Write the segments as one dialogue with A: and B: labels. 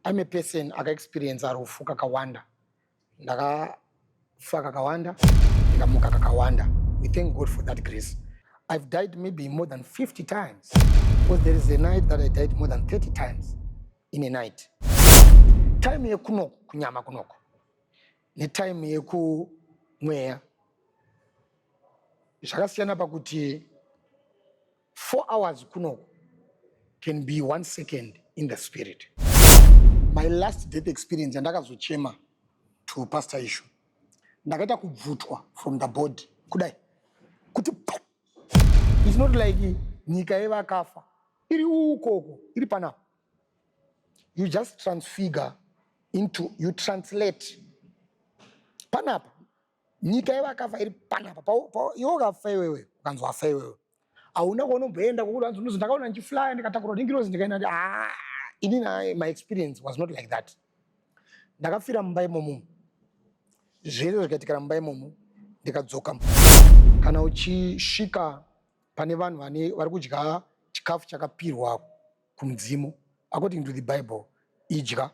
A: I'm a person aka experience rufu kakawanda. Ndakafa kakawanda, ndikamuka kakawanda. We thank God for that grace. I've died maybe more than 50 times. Because there is a night that I died more than 30 times in a night. Time yekunoko, kunyama kunoko. Ni time yeku mwea. Shakasiyana pakuti 4 hours kunoko can be 1 second in the spirit. My last death experience, ndakazochema to pastor issue. Ndakaita kubvutwa from the body. Kudai. Kuti it's not like nyika yevakafa. Iri ukoko, iri panapa. You just transfigure into, you translate. Panapa. Nyika yevakafa iri panapa. Yoga fewewe, ukanzwa fewewe. Auna kono benda kukula nzunuzu ndakaona nchifly ndikatakura ndingirozi ndikaina inini my experience was not like that. Ndakafira mumba imomo. Zvese zvikatikira mumba imomo ndikadzoka. Kana uchisvika pane vanhu vari kudya chikafu chakapirwa kumudzimu according to the Bible idya,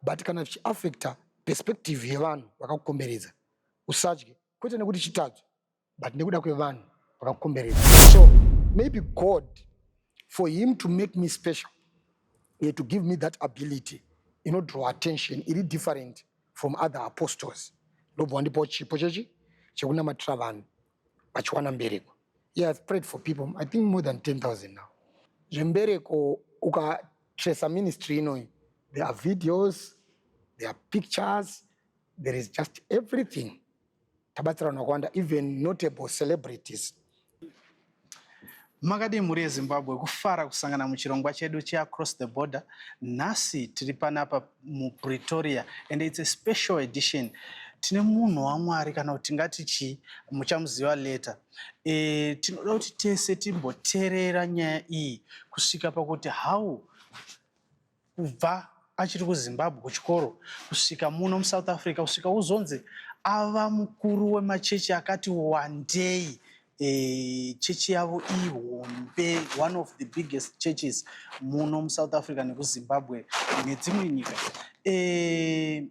A: but kana zvichiaffecta perspective yevanhu vakakukomberedza usadye, kwete nekuti chitadzwa but nekuda kwevanhu vakakukomberedza. So maybe God, for him to make me special, he had to give me that ability, draw attention, it is different from other apostles. Lobwa ndipo chipo chechi chekunamatra vanhu vachiwana mbereko. Yeah, I've prayed for people, I think more than 10,000 now. Zvembereko ukatrace ministry inoyi, there are videos, there are pictures, there is just everything. Tabatsira nakwanda, even notable celebrities.
B: Makadi muri Zimbabwe kufara kusangana muchirongwa chedu cha Across the Border. Nasi tiri panapa mu Pretoria and it's a special edition. Tine munhu waMwari kana kuti ngati chi muchamuziva later. Tinoda kuti tese timboteerera nyaya iyi kusvika pakuti how kubva achiri kuZimbabwe kuchikoro kusvika muno muSouth Africa kusvika uzonzi ava mukuru wemachechi akati wandei. Chechi yavo ihombe, one of the biggest churches muno muSouth Africa nekuZimbabwe nedzimwe nyika.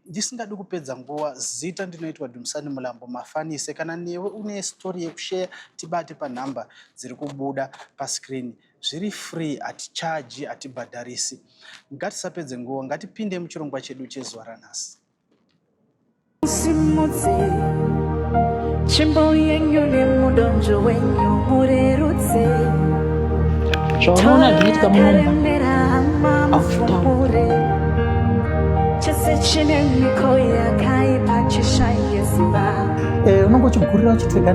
B: Ndisingadi kupedza nguva, zita ndinoitwa Dumisani Mlambo Mafanise. Kana newe une story yekushare tibate panhamba dziri kubuda pascreen. Zviri free, atichaji, atibhadharisi. Ngatisapedze nguva, ngatipinde muchirongwa chedu chezuva ranhasi.
C: Chimbo yenyu ni mudonjo wenyu murerutse.
D: Zvaona zvinoitika mumba
C: afutambure. Chese chine miko yakaipa chishaye simba.
D: Unongochigurira uchitega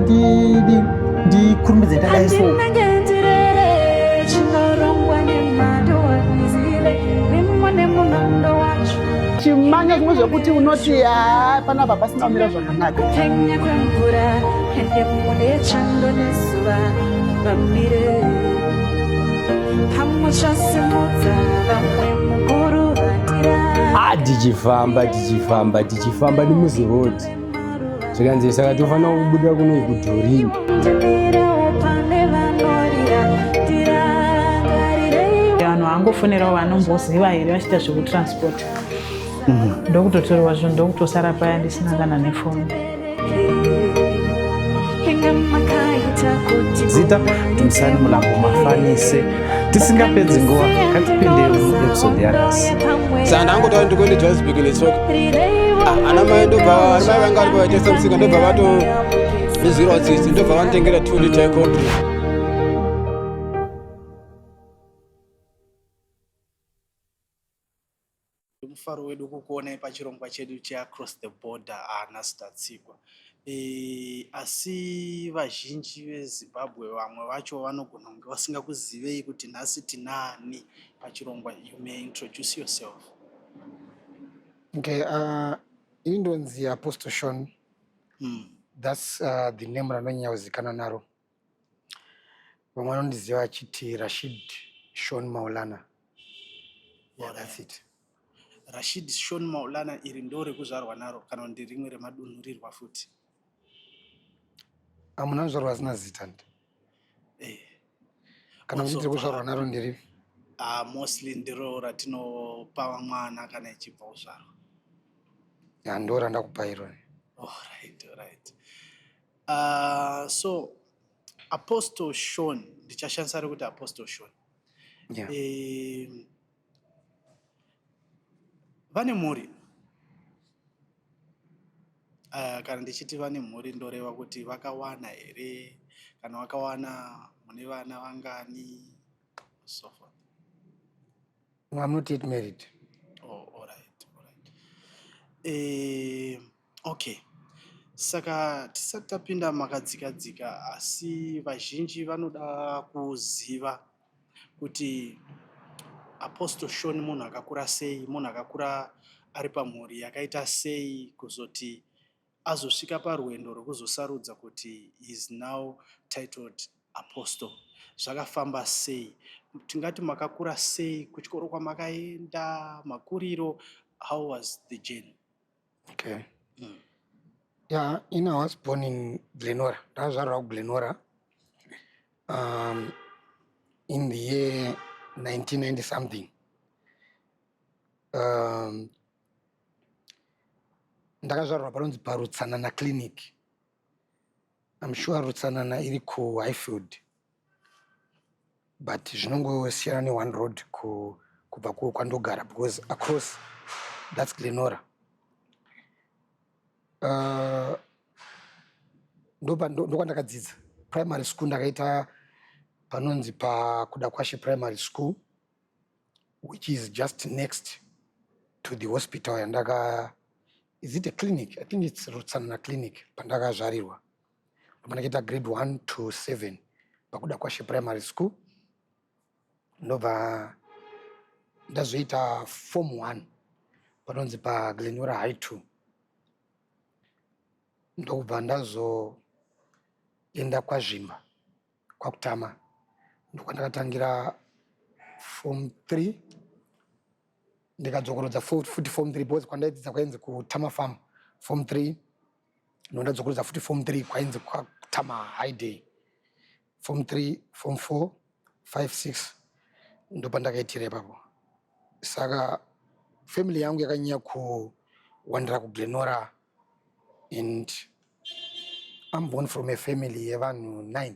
D: ndikurumbidze ndadai so.
C: Ndinangendirere chinorongwa nemadoa nzile. Nimone munondo wacho.
D: Chimanya zvimwe zvekuti unoti panapa pasina kumira zvakanaka.
C: Kupenya kwemvura ende mune chando nezuva vamire. Pamwe chasimudza vamwe mukuru vatira.
E: Tichifamba nemuzi road. Zvikanzi saka tofanira kubuda kuno kudhorini.
F: Vanhu vangofonerawo vanomboziva here vachiita zvekutransport. Ndokutotorwa zvinhu ndokutosara paya ndisina kana nefoni.
B: Zita Dumisani Mlambo Mafanise. Tisingapedzi nguva, ngatipinde muepisode yanhasi.
E: Saka ndangoti ndikuende Johannesburg netsoka. Ana mai ndobva vanga vari paitesa musika ndobva vatozvirwa tsitsi ndobva vanditengera 2 liter yecold.
B: Mufaro wedu kukuona pachirongwa chedu cha Across the Border nhasi tatsikwa. Asi vazhinji veZimbabwe vamwe vacho vanogona kunge vasingakuzivei kuti nhasi tinani pachirongwa. You may introduce yourself.
A: Okay, indonzi Apostle Sean. That's the name ranonyauzikana naro. Vamwe vanondiziva vachiti Rashid Sean Maulana. Yeah, that's it.
B: Rashid Sean Maulana iri ndo rekuzvarwa naro kana kuti rimwe remadunhurirwa futi?
A: Amuna kuzvarwa zina zita. Kana kuti rekuzvarwa naro ndiri.
B: mostly ndiro ratinopa mwana kana ichibva kuzvarwa.
A: Ndora ndakupa ironi.
B: Alright. So Apostle Sean, ndichashandisa kuti Apostle Sean.
A: Yeah.
B: Vane mhuri. Kana ndichiti vane mhuri ndoreva kuti vakawana here kana vakawana mune vana vangani so forth.
A: No, I'm not yet married.
B: Oh, all right. Okay. Saka tisati tapinda makadzikadzika asi vazhinji vanoda kuziva kuti Apostle Sean munhu akakura sei, munhu akakura ari pamhuri yakaita sei kuzoti azosvika parwendo rokuzosarudza kuti is now titled apostle. Zvakafamba sei? Tingati makakura sei? Kuchikoro kwamakaenda, makuriro, how was the journey?
A: Okay. Yeah, I was born in Glenora. That was around Glenora. In the year 1990 something. Ndakazvarwa panonzi paRutsanana clinic. I'm sure Rutsanana iri ku Highfield. But zvinongosiyana ne one road kubva kwandogara because across that's Glenora. Ndokwandakadzidza primary school ndakaita panonzi pakuda kwashe primary school, which is just next to the hospital yandaka. Is it a clinic? I think it's Rutsanana clinic pandakazvarirwa. Ndakaita grade 1 to 7 pakuda kwashe primary school. Ndobva ndazoita form 1 panonzi pa Glenora High 2. Ndobva ndazoenda kwaZvimba kwakutama ndokwandakatangira form 3 ndikadzokorodza futi form 3 because kwandaidzidza kwainzi kutama farm form 3 ndondadzokorodza futi form 3 kwainzi kwakutama high day form 3 form 4 5 6 ndopandakaitira ipapo. Saka family yangu yakanyanya kuwandira kuGlenora, and I'm born from a family yevanhu 9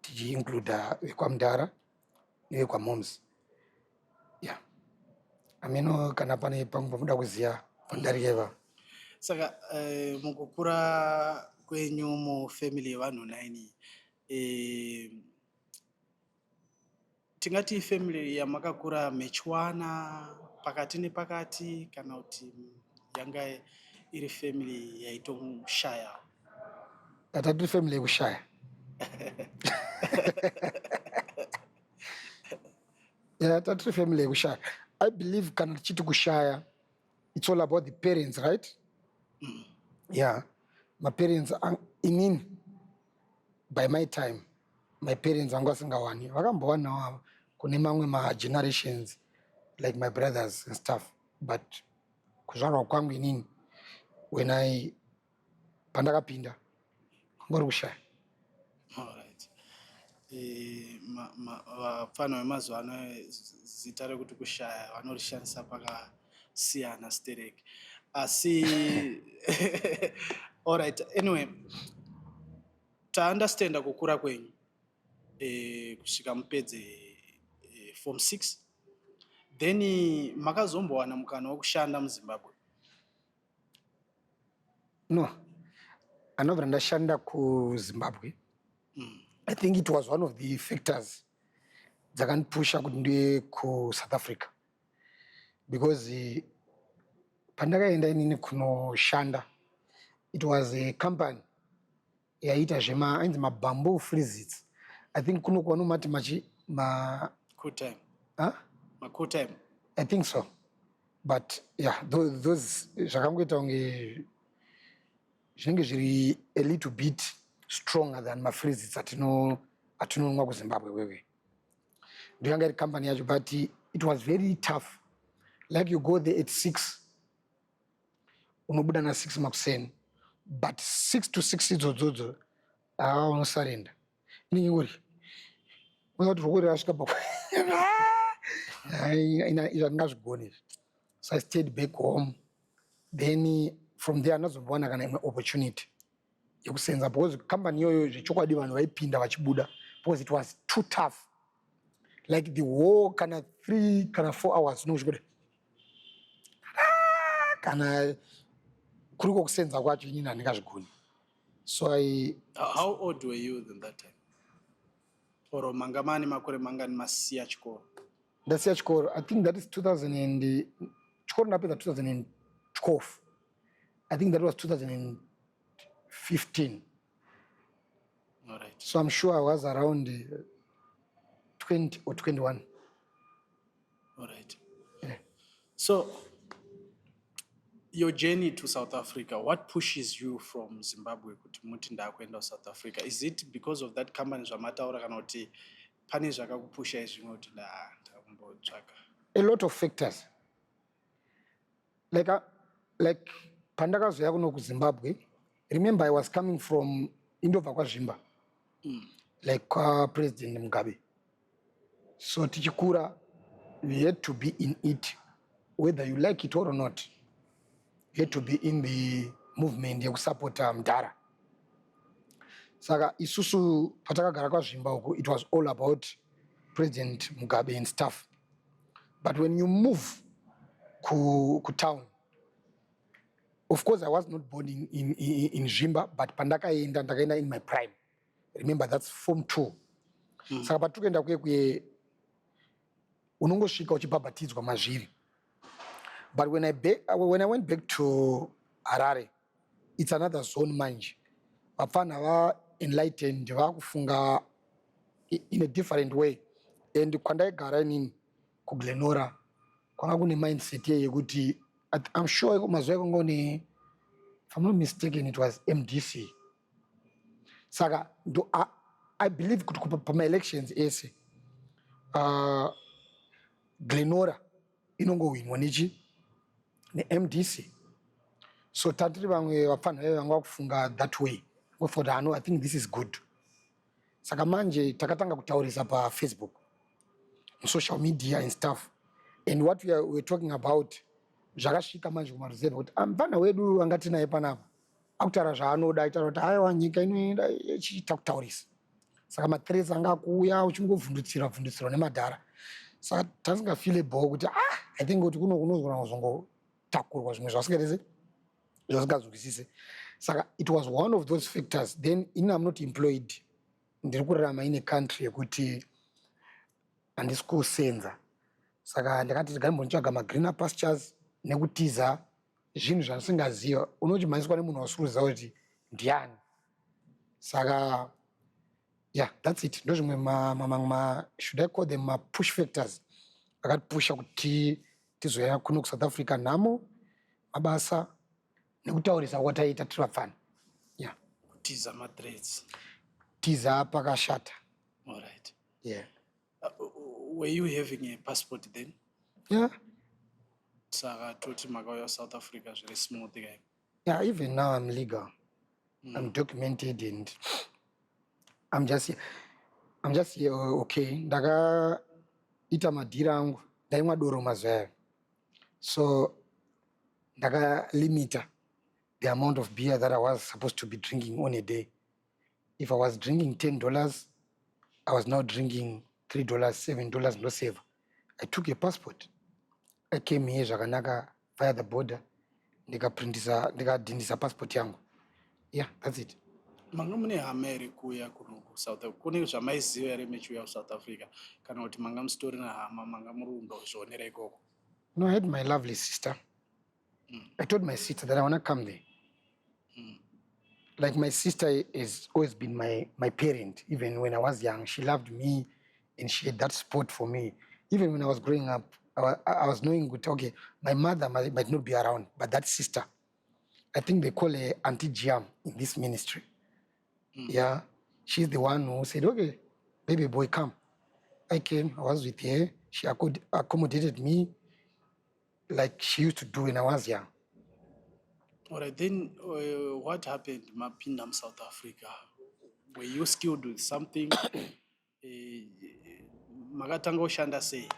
A: tichiincluda vekwamudhara nevekwamoms. Yeah. Ameno kana pane pangu pamuda kuziya pandarika ipapo.
B: Saka mukukura kwenyu mufamily yevanhu 9, tingati family yamakakura mechiwana pakati nepakati kana kuti yanga iri family yaitoshaya?
A: Tatiri family yekushaya. Yeah, tatiri family yekushaya. I believe kana tichiti kushaya, it's all about the parents, right? Yeah. My parents, inini, by my time, my parents anga singawani. Vakambowanawo kune mamwe ma-generations, like my brothers and stuff. But kuzvarwa kwangu inini, when I pandakapinda, ngori kushaya.
B: Alright. Vapfana vemazuva ano zita rekuti kushaya vanorishandisa pakasiyana stereki. Asi alright, anyway, taunderstanda kukura kwenyu kusvika mupedze form 6, then makazombowana mukana wekushanda muZimbabwe?
A: No, anobva ndashanda kuZimbabwe. I think it was one of the factors dzakandipusha kuti ndiye kuSouth Africa, because pandakaenda inini kunoshanda, it was a company yaita ainzi mabamboo freezers. I think kuno kwanomati
B: Cool time.
A: Huh?
B: Cool time.
A: I think so. But yeah, those zvakangoita kunge zvinenge zviri a little bit stronger than mafreezers atinomwa kuZimbabwe wewe. Ndiyanga iri company yacho, but it was very tough. Like you go there at 6, unobuda na 6 makuseni, but 6 to 6 idzodzo unosarenda. Inenge ngori unoti rokore rasvika pa izvandingazvigoni. So I stayed back home. Then from there anazombowana kana imwe opportunity yekusenza because company iyoyo zvechokwadi vanhu vaipinda vachibuda because it was too tough, like the whole kana 3 kana 4 hours unochikuda kana kuri kokusenza kwacho inini handingazvigoni. So
B: How old were you in that time? Or mangamani makore mangani masiya chikoro?
A: ndasiya chikoro, I think that is 2000 chikoro ndapedza 2012. I think that was 2015.
B: All right.
A: So I'm sure I was around 20 or 21.
B: All right.
A: Yeah.
B: So your journey to South Africa, what pushes you from Zimbabwe kuti muti ndakuenda South Africa? Is it because of that company zvamataura kana kuti pane zvakakupusha zvimwe kuti ndakumbotsvaka?
A: A lot of factors. Like pandakazoya kuno kuZimbabwe, remember I was coming from indobva kwazvimba, like President Mugabe. So tichikura, we had to be in it, whether you like it or not. You had to be in the movement yekusupporta Mdara. Saka isusu patakagara kwazvimba uko, it was all about President Mugabe and stuff. But when you move ku town, of course I was not born in Zimba, but ndakaenda in my prime. Remember that's form 2. Saka patukaenda kuye unongosvika uchibhabhatidzwa mazviri. But when I went back to Harare, it's another zone manje. Vapfana va enlightened, vakufunga in a different way. And kwandaigara inini kuGlenora, kwanga kune mindset yekuti I'm sure mazuva ekongoni, if I'm not mistaken, it was MDC. Saka I believe kuti pama elections ese Glenora inongowinwa ne-MDC. So tatiri vamwe vapfana vanga kufunga that way. We thought, I think this is good. Saka manje takatanga kutaurisa pa Facebook, on social media and stuff. And what we're talking about, zvakasvika manje kumaruzeva kuti mfana wedu angati naye panapa akutaura zvaanoda, aitaura kuti aiwa nyika inoenda ichiita kutaurisa. Saka mathreats anga kuuya uchingovhundutsirwa nemadhara. Saka tasingafeelable kuti I think kuti kunozogona kuzongotakurwa zvimwe zvasingazwisise. Saka it was one of those factors. Then I'm not employed. Ndiri kurarama in a country yekuti handisi kusenza. Saka ndakati ndingambonitsvaga ma-greener pastures nekutiza zvinhu zvandisingaziva. Unoti mhaniswa nemunhu wasurudziwa kuti ndiani. Saka yeah, that's it. Ndozvimwe should I call them push factors akatipusha kuti tizoya kuno kuSouth Africa, nhamo, mabasa nekutaurisa kwataita tiri vapfana. Yeah.
B: Kutiza ma-threats.
A: Tiza pakashata.
B: All right.
A: Yeah.
B: Were you having a passport then?
A: Yeah.
B: Saka toti makauya South Africa very smooth guy.
A: Yeah, even now I'm legal. I'm documented and I'm just here, okay. Ndakaita madhira angu, ndaimwa doro mazuva. So ndakalimita the amount of beer that I was supposed to be drinking on a day. If I was drinking $10, I was now drinking $3, $7, no save. I took a passport. I came here zvakanaka via the border. Ndikadhindisa passport yangu. Yeah, that's it.
B: Manga mune hama ere kuuya kuno kuSouth Africa? Kune zvamaiziva ere mechiuya kuSouth Africa? Kana kuti manga musitori nehama, manga muri kundozvionera ikoko?
A: No, I had my lovely sister. I told my sister that I want to come there. Like my sister has always been my parent. Even when I was young, she loved me and she had that support for me. Even when I was growing up, I was knowing good, okay, my mother might not be around, but that sister, I think they call her Auntie Giam in this ministry. Yeah, she's the one who said, okay, baby boy, come. I came, I was with her. She accommodated me like she used to do when I was young.
B: All right, then what happened Mapindam South Africa? Were you skilled with something? makatanga kushanda sei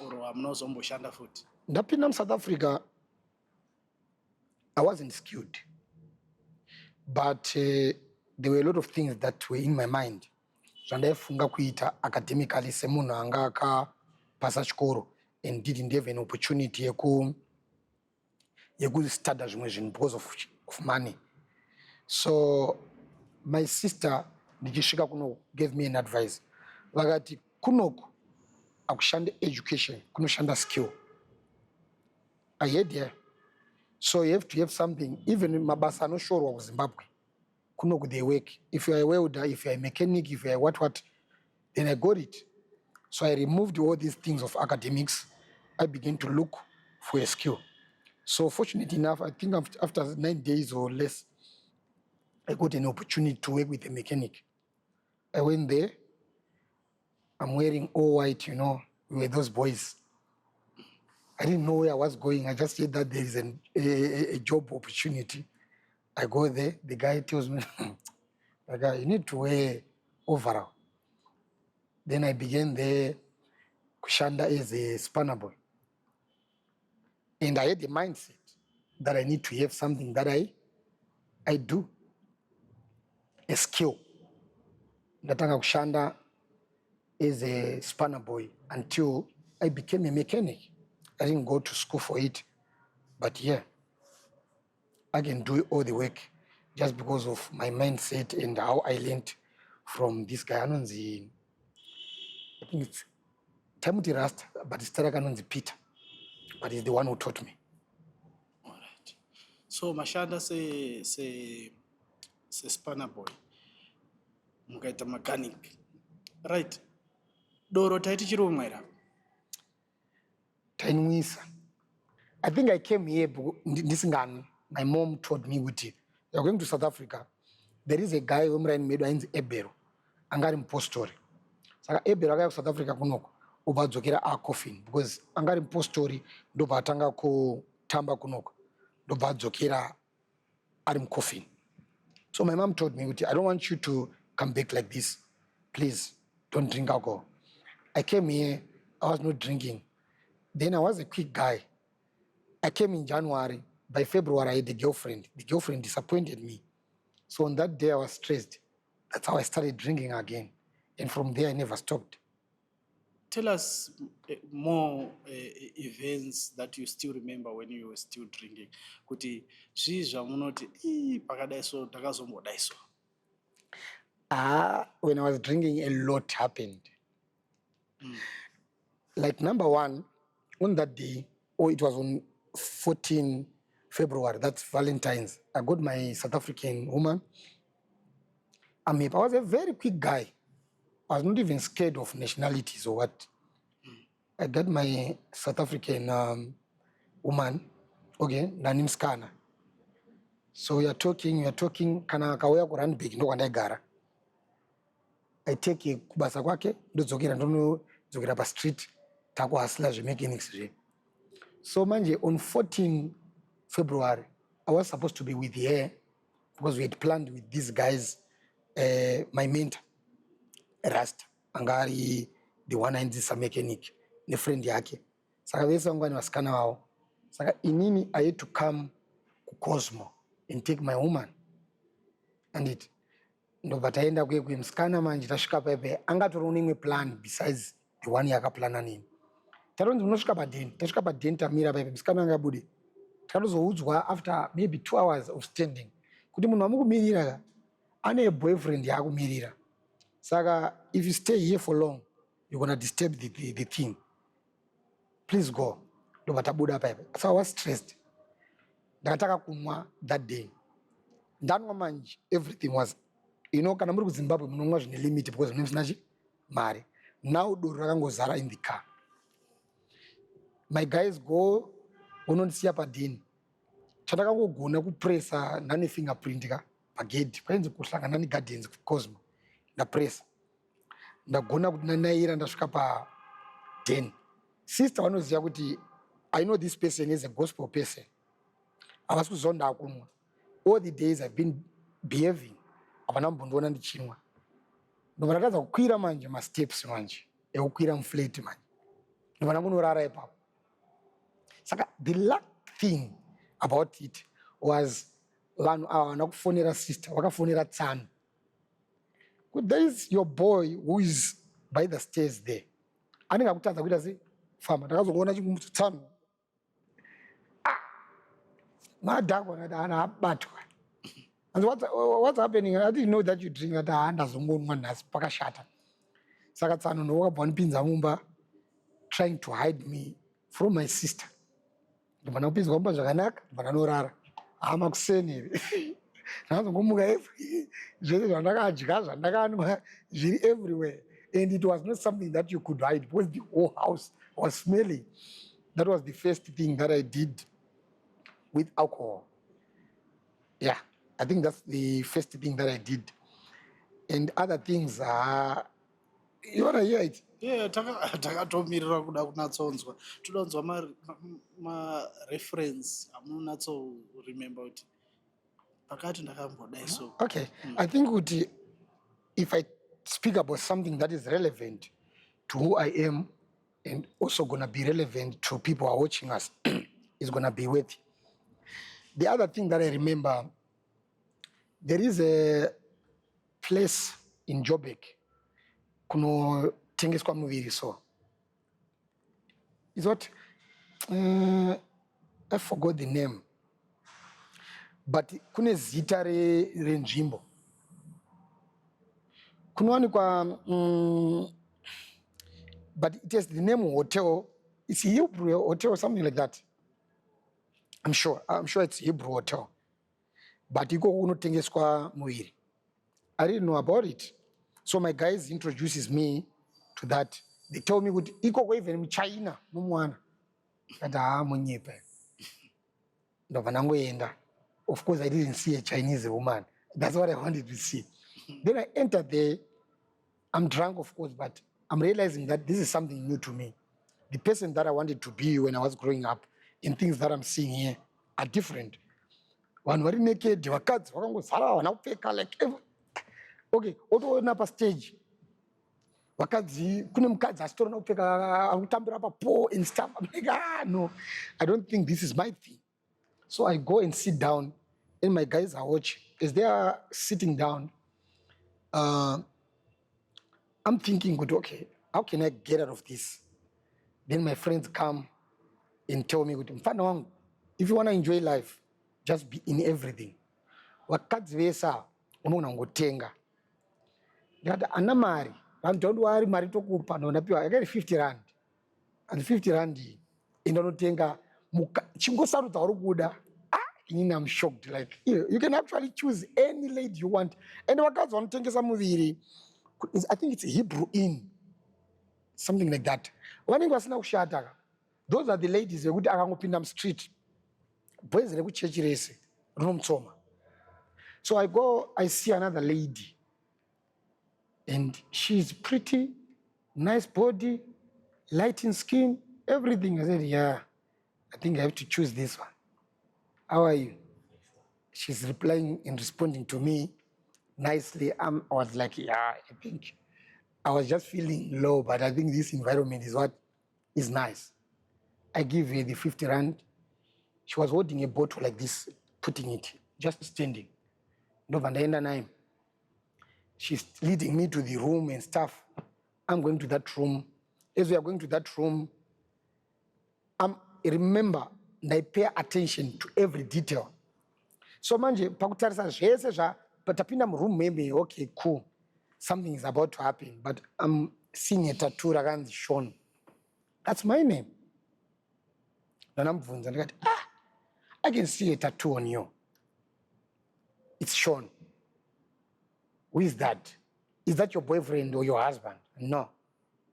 B: oro hamunozomboshanda futi?
A: Ndapinda South Africa, I wasn't skilled, but there were a lot of things that were in my mind. Zvandaifunga kuita academically semunhu anga akapasa chikoro and didn't have an opportunity yekustudy zvimwe zvinhu because of money. So my sister ndichisvika kuno gave me an advice. Vakati kunoku akushande education, kunoshanda skill. I heard there. So you have to have something. Even mabasa anoshorwa kuZimbabwe, kunoku they work. If you are a welder, if you are a mechanic, if you are what, then I got it. So I removed all these things of academics. I began to look for a skill. So fortunately enough, I think after 9 days or less, I got an opportunity to work with a mechanic. I went there. I'm wearing all white, we were those boys. I didn't know where I was going. I just said that there is a job opportunity. I go there. The guy tells me, you need to wear overall. Then I began there, kushanda as a spanner boy. And I had the mindset that I need to have something that I do, a skill. Ndatanga kushanda as a spanner boy until I became a mechanic. I didn't go to school for it, but yeah, I can do all the work just because of my mindset and how I learned from this guy. I think it's Timothy Rust, but it's Terakanonzi Peter, but he's the one who taught me.
B: All right. So mashanda se spanner boy, mukaita mechanic, right? Doro taiti chiromwera.
A: I think I came here, my mom told me, you're going to South Africa. There is a guy who made Ebero, angari mpostori. Saka Ebero akaya South Africa kunoko, ubadzokera a coffin because angari mpostori ndo batanga ku tamba kunoko, ndo badzokera ari coffin. So my mom told me, I don't want you to come back like this. Please don't drink alcohol. I came here, I was not drinking. Then I was a quick guy. I came in January. By February, I had a girlfriend. The girlfriend disappointed me. So on that day, I was stressed. That's how I started drinking again. And from there, I never stopped.
B: Tell us more events that you still remember when you were still drinking. Kuti zizva munoti pakadaiso takazombodaiso.
A: When I was drinking, a lot happened. Like number one, on that day, it was on 14 February, that's Valentine's. I got my South African woman. I was a very quick guy. I was not even scared of nationalities or what. I got my South African woman, okay, Nanim Skana. So we are talking, kana kawea kurani big, no gara. I take a kubasa kwake, ndo zokera pa street, tako hasla mechanics. So manje, on 14 February, I was supposed to be with her because we had planned with these guys, my mentor, Rasta, angari, the one and this mechanic, the friend yake. Saka vesa ngwani wasikana wao. Saka inini, I had to come to Cosmo and take my woman. And it, ndo bataenda kwe mskana manje, tashika pepe, anga turunimwe plan besides the one yaka plana nini. Taronzi munoshika padeni, tashika padeni tamira pepe, mskana anga bude. Tarozohudzwa after maybe 2 hours of standing. Kuti munhu amukumirira, ane boyfriend yakumirira. Saka, if you stay here for long, you're gonna disturb the thing. Please go. Ndo batabuda pepe. So I was stressed. Ndakataka kumwa that day. Ndanwa manje, everything was, kana muri kuZimbabwe munonwa zvine limit because munosinachi mari. Now doro rakangozara in the car. My guys go, unondisiya padeni. Chandakangogona kupressa nane fingerprint ka pagedhi painzi kuhlangana negardens Cosmo ndapressa ndagona kuti nanaira ndasvika pa 10. Sister vanoziva kuti I know this person is a gospel person. Havasi kuzonda kunwa. All the days I've been behaving, havana mbondoona ndichinwa. Ndo varatadza kukwira manje ma steps manje. ekukwira mufleti manje ndopana kunorara ipapo. Saka the luck thing about it was vanhu ava vana kufonera sister vakafonera Tsano. There is your boy who is by the stairs there. Anenge akutadza kuita sei famba ndakazokuona Tsano madhakwa ngati ana abatwa. And what's happening? I didn't know that you drink that handazongonwa nhasi pakashata. Saka Tsano ndowakabva ndipinza mumba trying to hide me from my sister. Ndobva kupinzwa mumba zvakanaka ndobva ndanorara. Makuseni ndakazongomuka zvese zvandakadya zvandakanwa zviri everywhere, and it was not something that you could hide because the whole house was smelling. That was the first thing that I did with alcohol. Yeah, I think that's the first thing that I did. And other things are, you want to hear it?
B: Yeah, takatomirira kuda kunyatsonzwa. Todanzwa ma-reference amunatso-remember kuti pakati ndakambodai so.
A: Okay, I think if I speak about something that is relevant to who I am and also going to be relevant to people who are watching us, is going to be worthy. The other thing that I remember, there is a place in Joburg, kunotengeswa muviri so. Is what? I forgot the name. But kune zita renzvimbo. Kunowanikwa, but it has the name hotel. It's Hebrew hotel or something like that. I'm sure it's Hebrew hotel. But iko kunotengeswa muviri. I didn't know about it. So my guys introduces me to that. They told me kuti iko even China nomwana. Kati munyepa. Ndobva ndangoenda. Of course I didn't see a Chinese woman. That's what I wanted to see. Then I entered there. I'm drunk, of course, but I'm realizing that this is something new to me. The person that I wanted to be when I was growing up and things that I'm seeing here are different. Vanhu vari naked, vakadzi vakangozara vana kupfeka like okay, otoona pa stage. Vakadzi kune mukadzi asitorona kupfeka akutambira pa pole and stuff. I'm like, no, I don't think this is my thing. So I go and sit down and my guys are watching. As they are sitting down, I'm thinking, okay, how can I get out of this? Then my friends come and tell me, if you want to enjoy life, just be in everything. Vakadzi vesa unogona kungotenga. Ndikati ana mari, don't worry, mari tokupa ndonapiwa. I got 50 rand. And 50 rand iyi indonotenga chingosarudza uri kuda. I'm shocked. Like, you can actually choose any lady you want. And vakadzi vanotengesa muviri, I think it's a Hebrew inn, something like that. Vanenge vasina kushata. Those are the ladies vekuti akangopinda mustreet. Boys rekuchechi rese rinomutsoma. So I go, I see another lady. And she's pretty, nice body, light in skin, everything. I said, yeah, I think I have to choose this one. How are you? She's replying and responding to me nicely. I was like, yeah, I think I was just feeling low, but I think this environment is what is nice. I give her the 50 rand. She was holding a bottle like this, putting it, just standing. She's leading me to the room and stuff. I'm going to that room. As we are going to that room, remember, I pay attention to every detail. So manje pakutarisa zvese tapinda muroom maybe, okay, cool. Something is about to happen, but I'm seeing a tattoo rakanzi Sean. That's my name. Then I'm ndikati, I can see a tattoo on you. It's Sean. Who is that? Is that your boyfriend or your husband? No,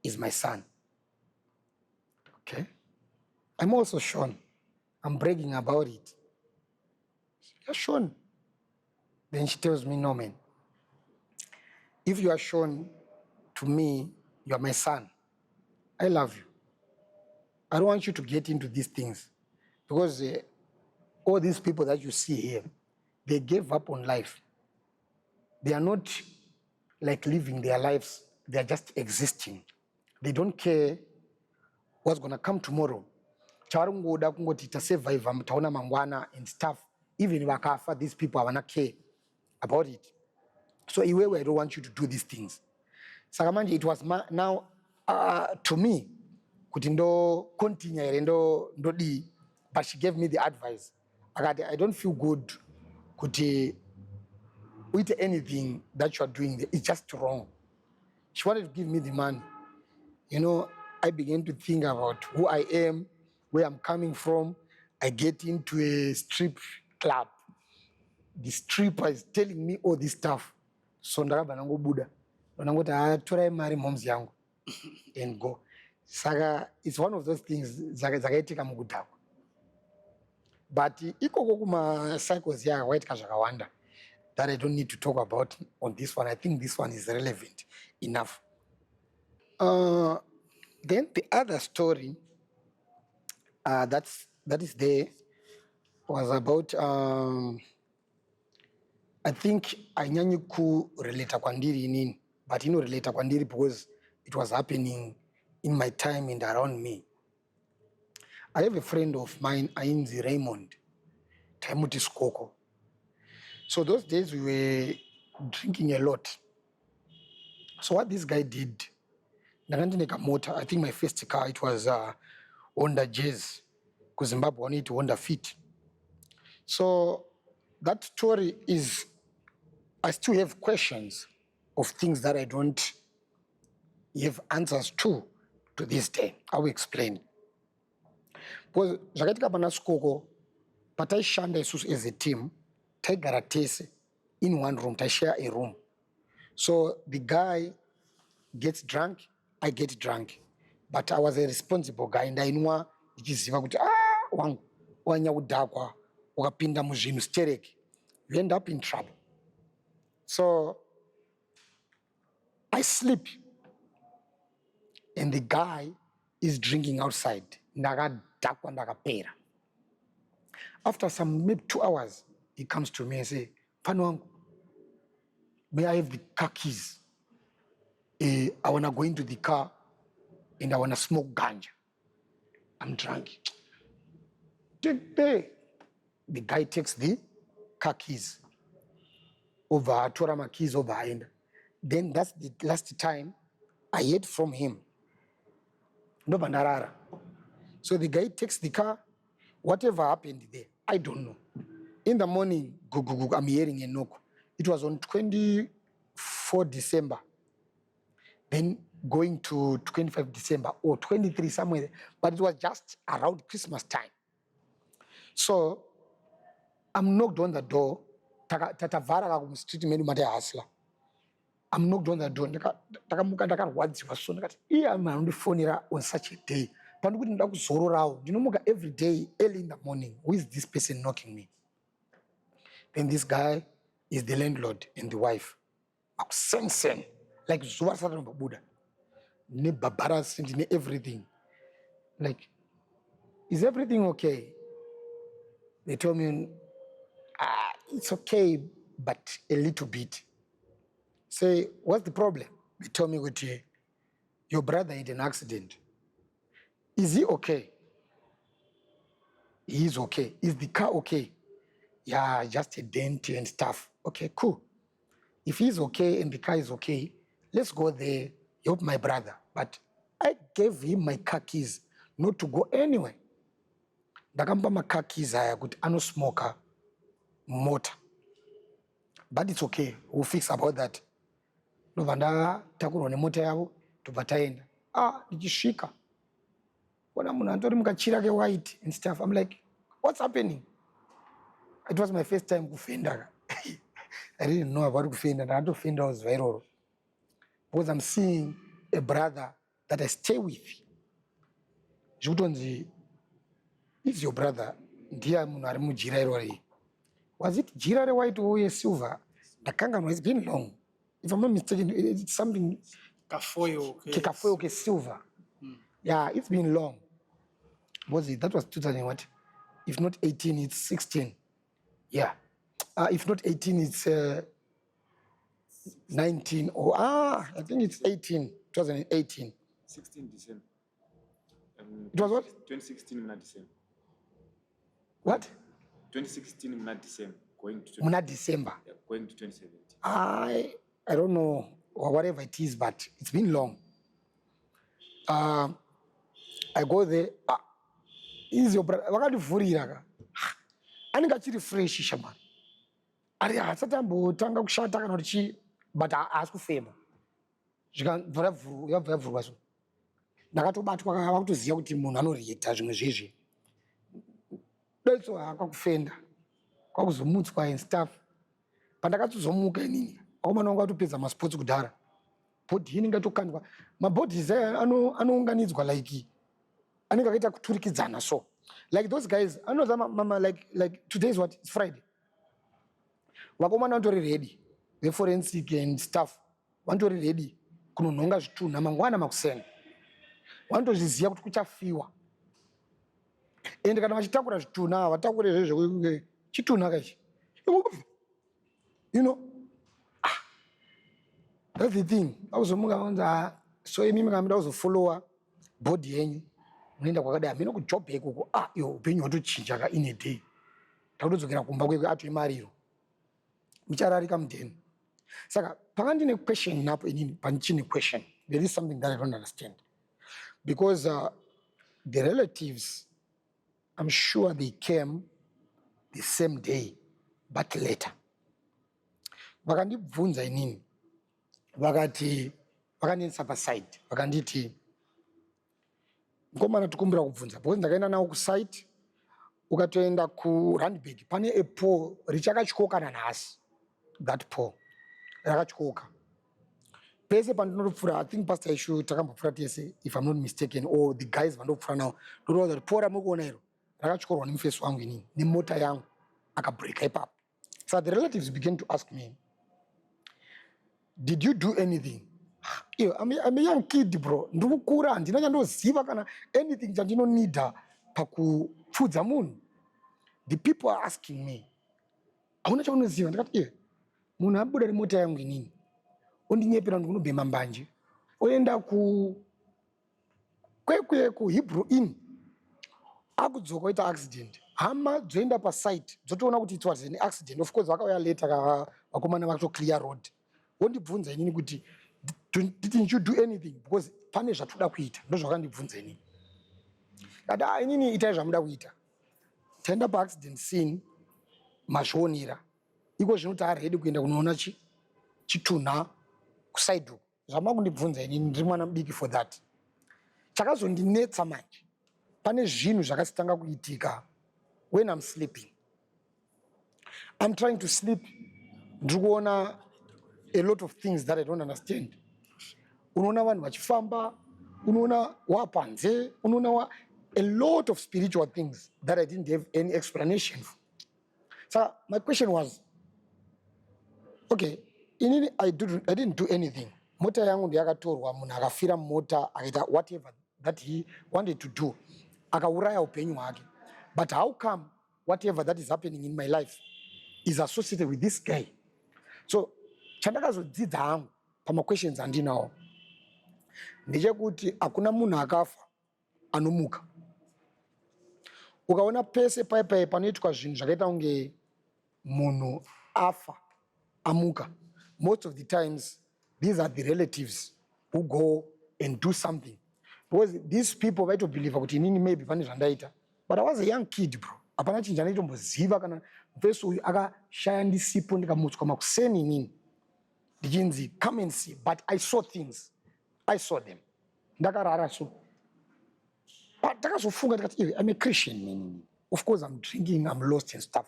A: it's my son. Okay. I'm also Sean. I'm bragging about it. You're Sean. Then she tells me, no, man. If you are Sean, to me, you are my son. I love you. I don't want you to get into these things. Because all these people that you see here, they gave up on life. They are not like living their lives. They are just existing. They don't care what's going to come tomorrow. Chavarungoda kungoti tasurvive taona mangwana and stuff. Even vakafa, these people are not care about it. So iwewe, I don't want you to do these things. Sakamanje, it was now to me kuti ndo continue ere ndo di, but she gave me the advice. I don't feel good kuti with anything that you are doing, it's just wrong. She wanted to give me the money. You know, I began to think about who I am, where I'm coming from. I get into a strip club. The stripper is telling me all this stuff. So ndakabva nangobuda. Ndangoti torai mari moms yangu and go. Saka, it's one of those things zakaitika mukudhakwa. But ikoko kuma cycles ya waitika zvakawanda that I don't need to talk about on this one. I think this one is relevant enough. Then the other story that is there was about I think ainyanyi ku relate kwandiri inini, but relate kwandiri because it was happening in my time and around me. I have a friend of mine, Ainzi Raymond, Taimuti Skoko. So those days we were drinking a lot. So what this guy did, motor, I think my first car, it was Honda Jazz, because Zimbabwe wanted to Honda Fit. So that story is, I still have questions of things that I don't have answers to this day. I will explain. Because zvakaitika pana Skoko, pataishanda isusu as a team, taigara tese in one room, taishare a room. So the guy gets drunk, I get drunk. But I was a responsible guy, ndainwa ndichiziva kuti wangu wanya kudhakwa wakapinda muzvinhu stereki, you end up in trouble. So I sleep and the guy is drinking outside. Ndakadhakwa ndakapera. After some maybe 2 hours, he comes to me and say, "Fano wangu, may I have the car keys? I want to go into the car and I want to smoke ganja. I'm drunk." The guy takes the car keys over, Torama keys over, and then that's the last time I heard from him. No bandarara. So the guy takes the car. Whatever happened there, I don't know. In the morning, I'm hearing a knock. It was on 24 December. Then going to 25 December or 23 somewhere there. But it was just around Christmas time. So I'm knocked on the door. Tatavara street menu mate hasla. I'm knocked on the door. Takamuka ndakarwadziwa so ndakati I'm on the phone on such a day. Pandukuti ndakuzororao. Ndinomuka every day early in the morning. Who is this person knocking me? Then this guy is the landlord and the wife. Sen. Like zuwa sana Buddha. Ne babaras and everything. Like, is everything okay? They told me, it's okay, but a little bit. Say, what's the problem? They told me, your brother had an accident. Is he okay? He is okay. Is the car okay? Yeah, just a dent and stuff. Okay, cool. If he's okay and the car is okay, let's go there, help my brother. But I gave him my car keys not to go anywhere. Ndakampa my car keys aya kuti anosmoker motor. But it's okay, we'll fix about that. Ndobva takurwa nemota yavo tobva taenda. Ndichishika. Bona munhu antori mukachira ke white and stuff. I'm like, what's happening? It was my first time kufenda. I didn't know about kufenda. Ndakatofenda was viral. Because I'm seeing a brother that I stay with. Zvukutonzi, is your brother? Ndiye munhu ari mujira irori. Was it jira white or silver? It's been long. If I'm not mistaken, it's something. Kafoyo silver. Yeah, it's been long. That was 2000 what? If not 18, it's 16. Yeah. If not 18, it's 19 or I think it's 18, 2018.
G: 16 December.
A: It was what?
G: 2016 mna December.
A: What?
G: 2016 mna December going to
A: Muna December.
G: Yeah, going to 2017.
A: I don't know, or whatever it is, but it's been long. I go there. Is your brother? Wakandivhurira ka. Anenge achiri fresh shamani. Ari asati ambotanga kushata kana kuti chi, but haasi kufema. Zvikabva yavhurwa so. Ndakatobatwa vakutoziva kuti munhu anoreacta zvimwe zvezvi. Dotso kwakufenda, kwakuzomutswa and stuff. Pandakatozomuka inini, akomana wangu atopedza masports kudhara. Bhodhi inenge yatokandwa. Mabhodhis anounganidzwa like anenge akaita kuturikidzana so. Like those guys, anoza mama like today is what? It's Friday. Vakomana vantori ready. The forensic and stuff. Vantori ready. Kunonhonga zvitunha mangwana makuseni. Vanotozviziva kuti kuchafiwa. And kana vachitakura zvitunha, vatakure zvezvo chitunha kaichi. You know, that's the thing. Auzomuka wanza so imimi kamida uzofollowa body yenyu. Unoenda kwakadai ameno kujob yekuko yo upenyu hwatochinja ka in a day. Takutodzokera kumba kwekwe atwe mariro. Muchararika mudheni. Saka pakandine question napo inini panichine question. There is something that I don't understand. Because the relatives, I'm sure they came the same day, but later. Vakandibvunza inini. Vakandinisa paside. Vakanditi ngomana tikumbira kubvunza. Because ndakaenda nawo kusite, ukatoenda kuRandburg, pane a pole richakatyoka nanhasi. That pole rakatyoka. Pese pandinopfura, I think Pastor Ishu takambopfura tese, if I'm not mistaken, or the guys vandopfura nawo. Ndotoona kuti pole ramukuona iro rakatyorwa nemufesi wangu inini, nemota yangu akabreka ipapo. So the relatives began to ask me, did you do anything? I'm a young kid, bro. Ndikukura handina chandoziva kana anything chandinonida pakupfudza munhu. The people are asking me, hauna chaunoziva? Ndikati munhu abuda nemota yangu inini, ondinyepera ndikunobhema mbanje, oenda ku Hebrew Inn, akudzoka oita accident. Hama dzoenda pasite dzotoona kuti it was an accident. Of course vakauya later vakomana vakatoclear road. Wondibvunza inini kuti didn't you do anything? Because pane zvatoda kuita. Ndozvakandibvunza inini. Kada inini itai zvamuda kuita. Taenda paaccident scene mazvionera. Iko zvinoti aredi kuenda kunoona chitunha kuside uko. Zvamakundibvunza inini ndiri mwana mudiki for that. Chakazondinetsa manje. Pane zvinhu zvakasitanga kuitika when I'm sleeping. I'm trying to sleep. Ndiri kuona a lot of things that I don't understand. Unoona vanhu vachifamba, unoona wapanze, unoona a lot of spiritual things that I didn't have any explanation for. So my question was, okay, I didn't do anything. Mota yangu ndiyakatorwa, munhu akafira mota, akaita whatever that he wanted to do. Akauraya upenyu hwake. But how come whatever that is happening in my life is associated with this guy? So chandakazodzidza hangu pama questions andinawo ndechekuti hakuna munhu akafa anomuka. Ukaona pese paipai panoitwa zvinhu zvakaita kunge munhu afa amuka, most of the times these are the relatives who go and do something. Because these people vaitobelieve kuti inini maybe pane zvandaita, but I was a young kid, bro. Hapana chinhu chandaitomboziva kana mufesi uyu akashaya ndisipo ndikamutswa makuseni inini ndichinzi come and see, but I saw things. I saw them. Ndakarara so. But ndakazofunga ndikati I'm a Christian, man. Of course I'm drinking, I'm lost and stuff.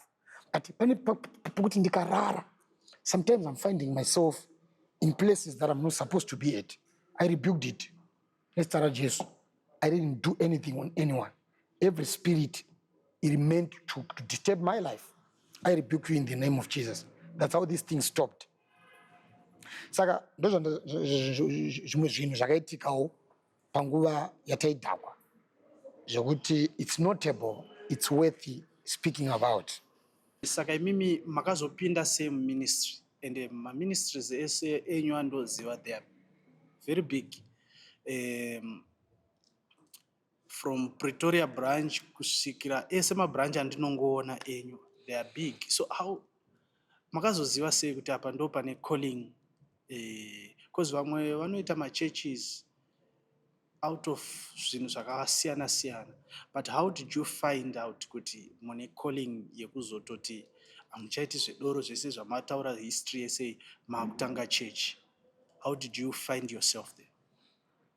A: But pane pokuti ndikarara, sometimes I'm finding myself in places that I'm not supposed to be at. I rebuked it. Let's start Jesus. I didn't do anything on anyone. Every spirit, it remained to disturb my life. I rebuke you in the name of Jesus. That's how these things stopped. Saka ndozvo zvimwe zvinhu zvakaitikawo panguva yataidhakwa zvokuti it's notable, it's worth speaking about.
B: Saka imimi makazopinda same ministry and ma ministries ese enyu andoziva they are very big. from Pretoria branch kusvikira ese mabranch andinongoona enyu, they are big. So how makazoziva sei kuti apa ndo pane calling, because vamwe vanoita churches out of zvinhu zvakasiyana siyana, but how did you find out kuti mune calling yekuzototi hamuchaiti zvedoro zvese zvamataura history yese makutanga church? How did you find yourself there?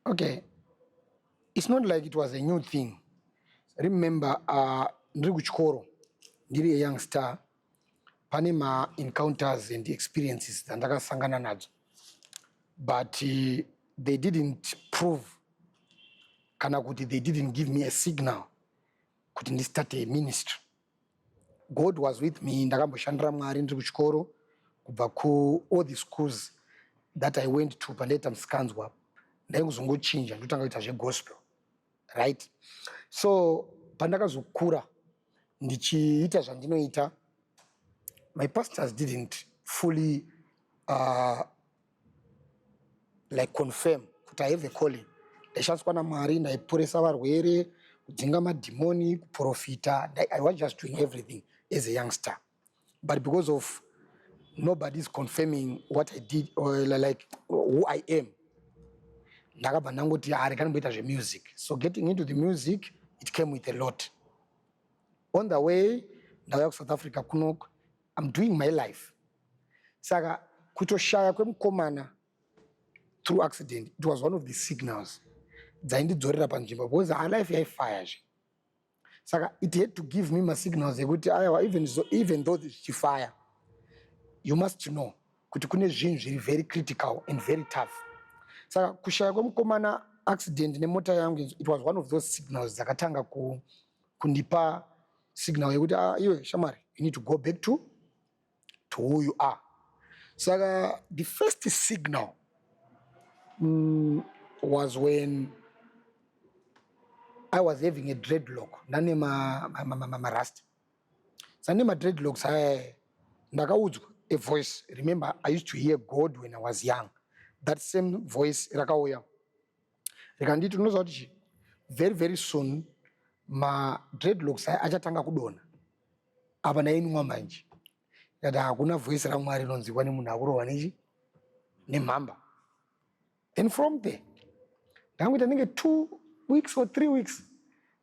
A: Okay, it's not like it was a new thing. Remember, ndiri kuchikoro, ndiri a youngster, pane ma encounters and experiences dzandakasangana nadzo, but they didn't prove kana kuti they didn't give me a signal kuti ndistate a ministry. God was with me. Ndakamboshandira Mwari ndiri kuchikoro, kubva ku all the schools that I went to pandaita musikanzwa ndaingozongochinja ndotanga kuita zvegospel, right? So pandakazokura ndichiita zvandinoita, my pastors didn't fully like confirm kuti I have a calling. Ndaishandiswa naMwari, ndaiporesa varwere, kudzinga madhimoni, kuprofita. I was just doing everything as a youngster, but because of nobody's confirming what I did or like who I am, ndakabva ndangoti rekanimboita zvemusic. So getting into the music, it came with a lot. On the way ndauya kuSouth Africa kunoko, I'm doing my life. Saka kutoshaya kwemukomana through accident, it was one of the signals dzaindidzorera panzvimbo, because our life yaifaya. Saka it had to give me my signals ekuti even though zvichifaya, you must know kuti kune zvinhu zviri very critical and very tough. Saka kushaya kwemukomana accident nemota yangu, it was one of those signals dzakatanga kundipa signal yekuti iwe shamari, you need to go back to who you are. Saka the first signal was when I was having a dreadlock. Ndane ma rasta. Sane ma dreadlocks, ndakaudzwa a voice. Remember, I used to hear God when I was young. That same voice rakauya. Rikanditi unoziva kuti very very soon ma dreadlocks achatanga kudona. Apa ndainwa manje. Yada hakuna voice raMwari rinonziwa nemunhu akurohwa nemhamba. And from there, ndangoita nenge 2 weeks or 3 weeks,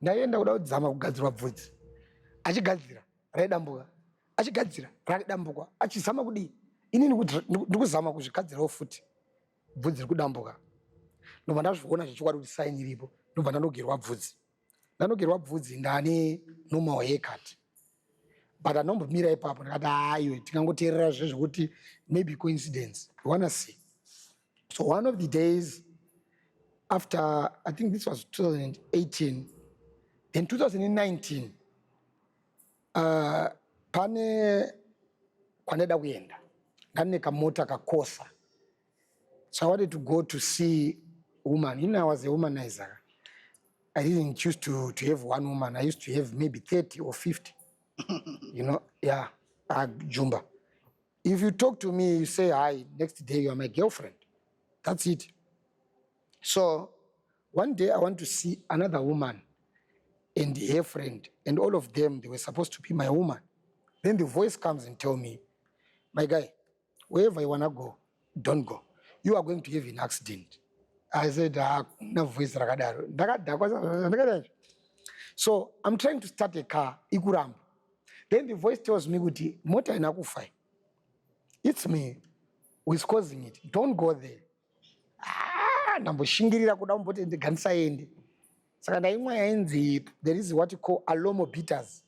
A: ndaenda kuda kudzama kugadzirwa bvudzi. Achigadzira raidambuka, achigadzira raidambuka, achizama kudii. Inini ndikuzama kuzvigadzirawo futi, bvudzi riri kudambuka. Ndobva ndazviona zvichikwadi kuti saini iripo, ndobva ndandogerwa bvudzi. Ndandogerwa bvudzi ndane normal haircut. But anombomira ipapo ndakati iwe tingangoteerera zvezvokuti maybe coincidence. You wanna see? So one of the days after, I think this was 2018, in 2019, pane kwaneda kuenda, ndane kamota kakosa. So I wanted to go to see a woman. You know, I was a womanizer. I didn't choose to have one woman. I used to have maybe 30 or 50. You know, yeah, Jumba. If you talk to me, you say hi, next day you are my girlfriend. That's it. So one day I want to see another woman and her friend, and all of them, they were supposed to be my woman. Then the voice comes and tell me, my guy, wherever you wanna go, don't go. You are going to have an accident. I said, no voice rakadaro. So I'm trying to start a car, ikurambo. Then the voice tells me, kuti mota inakufai. It's me who is causing it. Don't go there. Ndamboshingirira kuda mbote ndiganisaende. Saka ndaimwa yainzi, there is what you call alomo bitters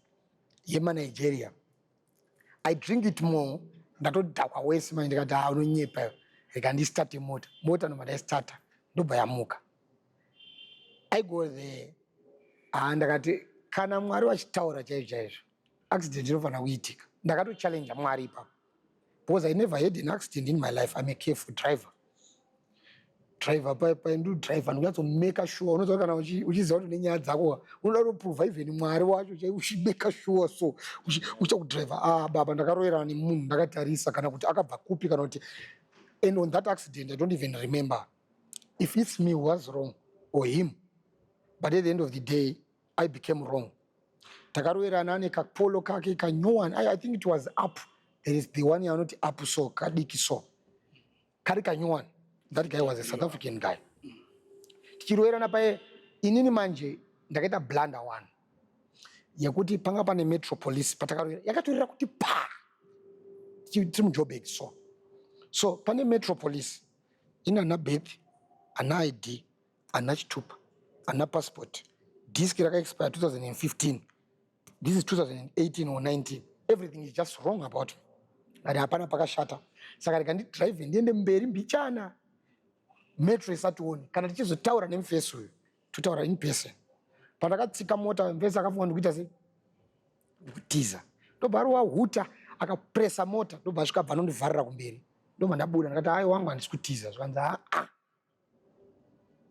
A: yema Nigeria. I drink it more, ndatodhakwa wese manje ndikati unonyepa rikandistarte mota noma ndaistarta ndobva yamuka. I go there, ndakati kana Mwari wachitaura chaizvo accident inofanira kuitika. Ndakatochallenge Mwari ipapo, because I never had an accident in my life. I'm a careful driver. Driver make sure unoziva kana uchiziva kuti nenyaya dzako unoda kuprova even Mwari wacho uchimeka sure so uchakudriver. Baba ndakaroverana nemunhu ndakatarisa kana kuti akabva kupi kana kuti. And on that accident I don't even remember if it's me who was wrong or him, but at the end of the day, I became wrong. Takaroerana ane kapolo kake kanyowana. I think it was up. There is the one you are not up so kadiki so. Kari kanyowana. That guy was a South African guy. Tichiroerana pae inini manje ndakaita blunder one. Yakuti panga pane metropolis patakaroera yakatorera kuti pa. Tiri Joburg so. So pane metropolis ina ana birth, ana ID, ana chitupa, ana passport. Disk raka expire 2015. This is 2018 or 19. Everything is just wrong about me. Adi hapana pakashata. Saka ndikandi drive ndiende mberi mbichana. Metro isatuoni. Kana tichizotaura nemufesi uyu, totaura in person. Pandakatsika mota mufesi akafunga ndikuita sei? Kutiza. Ndobva wahuta akapresa mota, ndobva asvika abva anondivharira kumberi. Ndobva ndabuda ndikati hai wangu handisi kutiza. Zvikanzi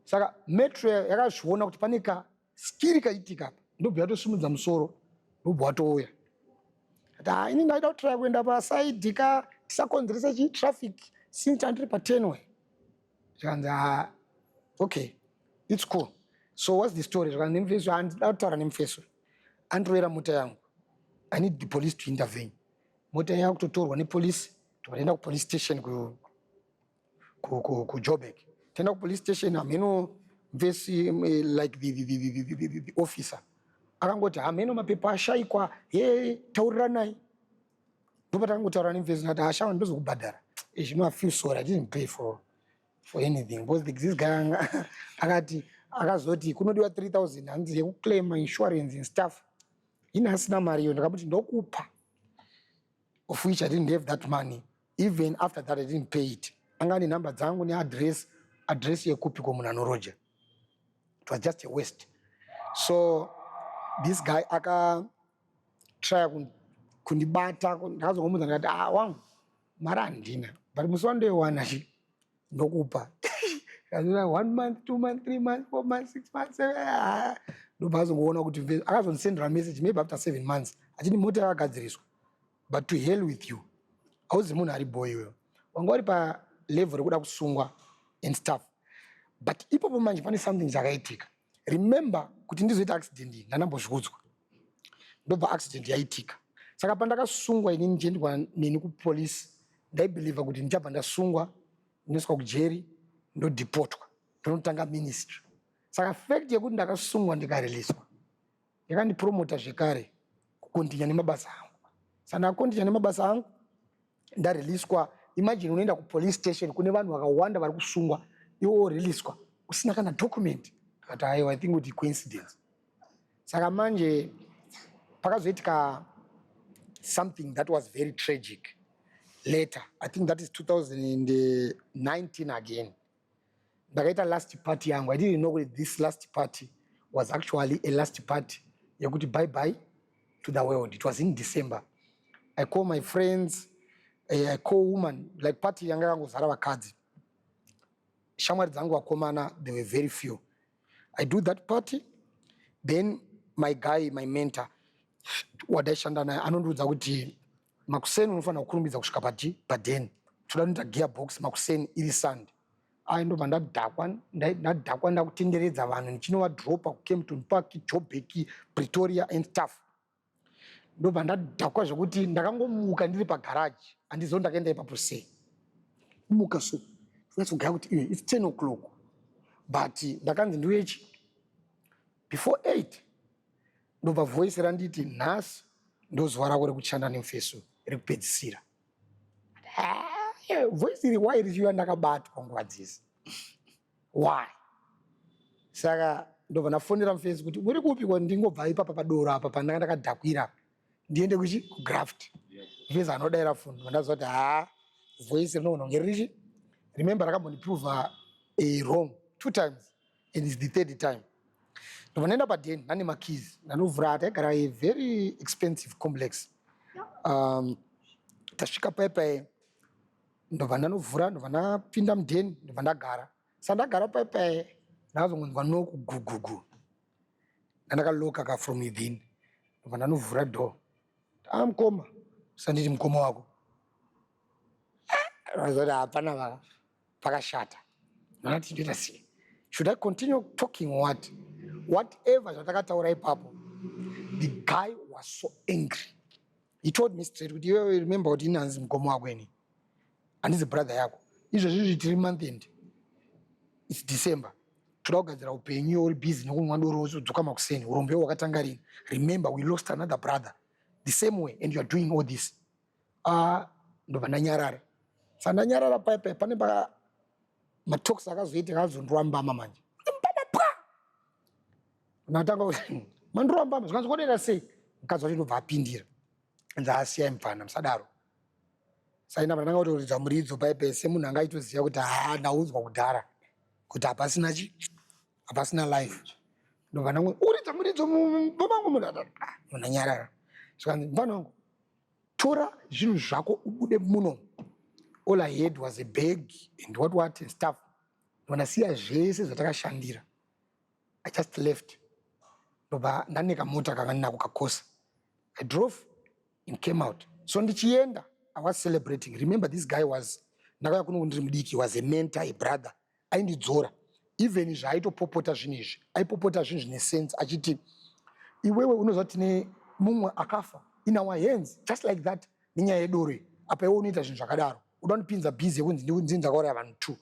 A: Saka metro yakazviona kuti pane kaskiri kaitika apa. Ndobva yatosimudza musoro. Ndobva watouya. Ini ndaida kutry kuenda pasaidhi tisakonzeresa traffic since chandiri pa10 way. Zvikanzi okay, it's cool. So what's the story? Zvikanzi nemufesi handida kutaura nemufesi. Andiroera mota yangu. I need the police to intervene. Mota yangu kutotorwa nepolice. Toenda kupolice station ku Joburg. Tenda kupolice station ameno mufesi like the officer. Akangoti hameno mapepa ashaikwa, taurira naye. Ndopa takangotaura nemufesi ndati ashawa ndozokubhadhara. You know, I feel sorry. I didn't pay for anything. Because this guy akazoti kunodiwa 3,000 hanzi yekuclaim insurance and stuff. Ina asina mari yo ndakamuti ndokupa. Of which I didn't have that money. Even after that I didn't pay it. Angani number dzangu ne address yekupi kwa munanoroja. It was just a waste. So this guy try kundibata ndakazomuudza ndikati wangu mara handina, but musonde wana ndokupa. 1 month, 2 months, 3 months, 4 months, 6 months, 7. Ndobva azongoona kuti akazondisendera message maybe after 7 months achiti mota yakagadziriswa. But to hell with you. Hauzi munhu ari boy wewe. Wanga uri pa level rekuda kusungwa and stuff. But ipopo manje pane something zvakaitika. Remember kuti ndizoita accident iyi ndandambozviudzwa. Ndobva accident yaitika. Saka pandakasungwa inini ndichiendwa neni kupolice, ndaibelieve kuti ndichabva ndasungwa, ndinoiswa kujeri, ndodepotwa, ndinotanga ministry. Saka fact yekuti ndakasungwa ndikareliswa yakandipromota zvekare kukontinya nemabasa angu. Saka ndakontinya nemabasa angu, ndareliswa. Imagine unoenda kupolice station kune vanhu vakawanda vari kusungwa, iwe woreliswa usina kana document. But I think it was coincidence. Saka manje pakazoitika something that was very tragic later. I think that is 2019 again. Ndakaita last party yangu. I didn't know that this last party was actually a last party. Yakuti bye bye to the world. It was in December. I call my friends, I call women, like party yanga yangu zara vakadzi. Shamwari dzangu wakomana, there were very few. I do that party, then my guy, my mentor, wadaishanda naye anondiudza kuti makuseni unofanira kukurumidza kusvika padeni. Toda kuita gearbox makuseni iri Sunday. Ndobva ndadhakwa ndakutenderedza vanhu ndichinovadropa kuKempton Park, Joburg, Pretoria and stuff. Ndobva ndadhakwa zvokuti ndakangomuka ndiri pagaraji handizivo ndakaenda ipapo sei. Kumuka so ndikazogaya kuti it's 10 o'clock. But ndakanzi ndiuyechi before 8. Ndobva voice randiti nhasi ndozuva rako rekushanda nemufeso rekupedzisira. Voice iri why richiuya ndakabatwa nguva dzese. Why? Saka ndobva ndafonera mufeso kuti uri kupi kwa ndingobva ipapa padoro apa pandanga ndakadhakwira ndiende kugraft. Mufeso anodaira fundo ndaziva kuti voice rinoona richi. Remember rakambondiprove wrong 2 times and it's the 3rd time. Ndobva ndaenda padeni nane makeys ndanovhura taigara a very expensive complex. Tasvika paipai ndobva ndanovhura, ndobva ndapinda mudheni, ndobva ndagara. Saka ndagara paipai ndakazongonzwa nokugugugu. Ndakaloka from within. Ndobva ndanovhura door. Mukoma. Sanditi mukoma wako. Ndakazoti hapana pakashata. Should I continue talking or what? Whatever zvatakataura ipapo, the guy was so angry. He told me straight, "Do you remember what inanzi mgomo wako eni? And his brother yako. Izvozvi 3 month end. It's December. Toda kugadzira upenyu uri busy nokumwa doro wozodzoka makuseni. Urombe wakatanga rini? Remember, we lost another brother the same way, and you are doing all this." Ndobva ndanyarara. Sandanyarara paipai pane matalks akazoita akazondorambama manje. Natanga kuti mandorambama zvikanzokonera sei? Mukadzi wacho ndobva apindira. Ndzasiya mupfana musadaro. Saina ndanga kutoridza muridzo paipai semunhu angaitoziva kuti ndaudzwa kudhara kuti hapasina life. Ndobva uridza muridzo mumangu munhu unonyarara. Zvikanzi mufana wangu, tora zvinhu zvako ubude muno. All I had was a bag and what and stuff. Ndasiya zvese zvatakashandira. I just left. Ndobva ndaneka mota kakanako kakosa. I drove and came out. So ndichienda, I was celebrating. Remember, this guy was ndakauya kuno ndiri mudiki, was a mentor, a brother. Aindidzora. Even zvaaitopopota zvinhu izvi, aipopota zvinhu zvine sense achiti iwewe unoziva kuti tine mumwe akafa in our hands, just like that. Nenyaya yedoro apa iwe unoita zvinhu zvakadaro, uda kundipinza busy yekunzi ndini ndakauraya vanhu 2.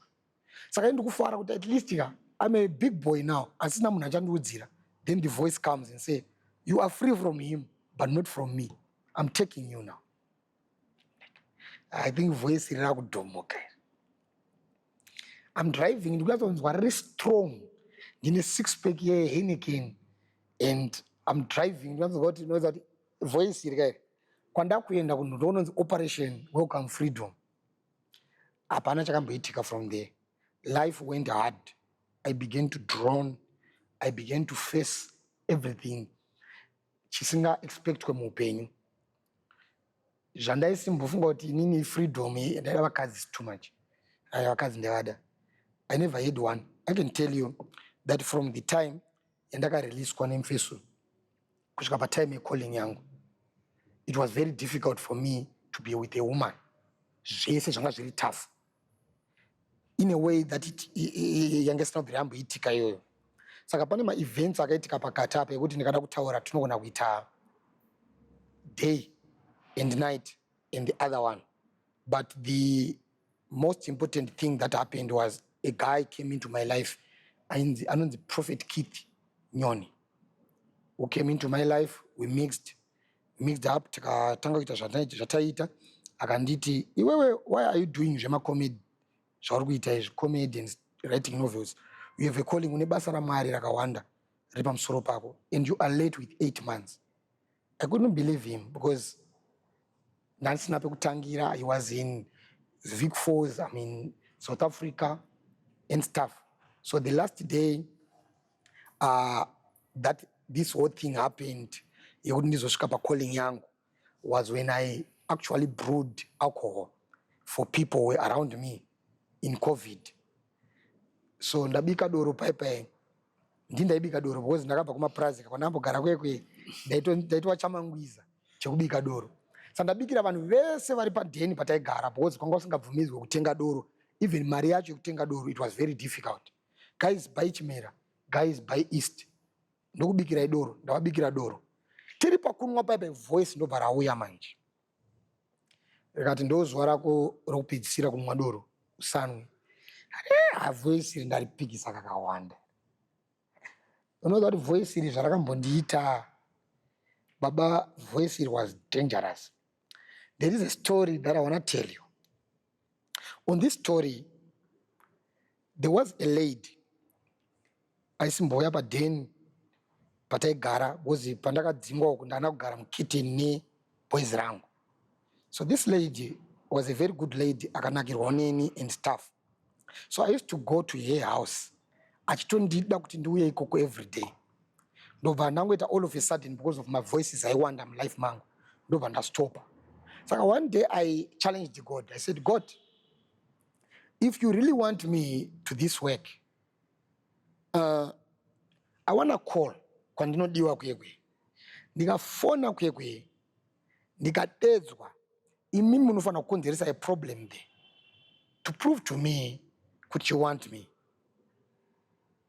A: Saka ndikufara kuti at least I'm a big boy now, asina munhu achandiudzira. Then the voice comes and say, "You are free from him, but not from me. I'm taking you now." I think voice irira kudhomoka. I'm driving, ndikuzonzwa very strong. Ndine 6-pack Heineken and I'm driving. Ndikuzonzwa kuti knows that voice irika. Kwandakuenda kunonzi Operation Welcome Freedom. Hapana chakamboitika from there. Life went hard. I began to drown. I began to face everything. Chisinga expect kwemupenyu. Zvandaisimbofunga kuti inini freedom ndaida vakadzi too much. Vakadzi ndevada. I never had one. I can tell you that from the time yandakarelease kwaNemfeso kusvika patime yecalling yangu, it was very difficult for me to be with a woman. Zvese zvanga zviri tough. In a way that yange sina kubvira yamboitika iyoyo. Saka pane ma-events akaitika pakati apa ekuti ndikada kutaura tinogona kuita day and night and the other one. But the most important thing that happened was a guy came into my life, and the Prophet Keith Nyoni, who came into my life. We mixed up, takatanga kuita zvataita, akanditi, "Iwewe, why are you doing zvema-comedy? Zvauri kuita izvi, comedy and writing novels. You have a calling, une basa raMwari rakawanda riri pamusoro pako, and you are late with 8 months." I couldn't believe him because ndansina pekutangira. He was in Vic Falls, South Africa and stuff. So the last day that this whole thing happened, calling yangu, was when I actually brewed alcohol for people who were around me in COVID. So ndabika doro paipai. Ndaibika doro because ndakabva kumapurazi kwandambogara kwekwe ndaitwa chamangwiza chekubika doro. Sandabikira vanhu vese vari padheni pataigara because kwanga usingabvumidzwe kutenga doro. Even mari yacho yekutenga doro, it was very difficult. Guys buy chimera, guys buy east. Ndokubikira doro, ndawabikira doro. Tiri pakunwa paipai voice ndobva rauya manje. Rikati ndozuva rako rokupedzisira kunwa doro, usanwe. Voice iri ndaripikisa kakawanda. Unoziva kuti voice iri zvarakambondiita, baba, voice iri was dangerous. There is a story that I want to tell you. On this story, there was a lady. Aisimboya padheni pataigara because pandakadzingwa uku ndana kugara mukitchen neboys rangu. So this lady was a very good lady, akanakirwa neni and stuff. So I used to go to her house. Achitondida kuti ndiuye ikoko every day. Ndobva ndangoita all of a sudden, because of my voices aiwanda mulife mangu, ndobva ndastopa. So one day I challenged God. I said, "God, if you really want me to this work, I want to call kwandinodiwa kwekwe. Ndikafona kwekwe, ndikadedzwa, imimi munofana kukonzeresa a problem there to prove to me kuti you want me."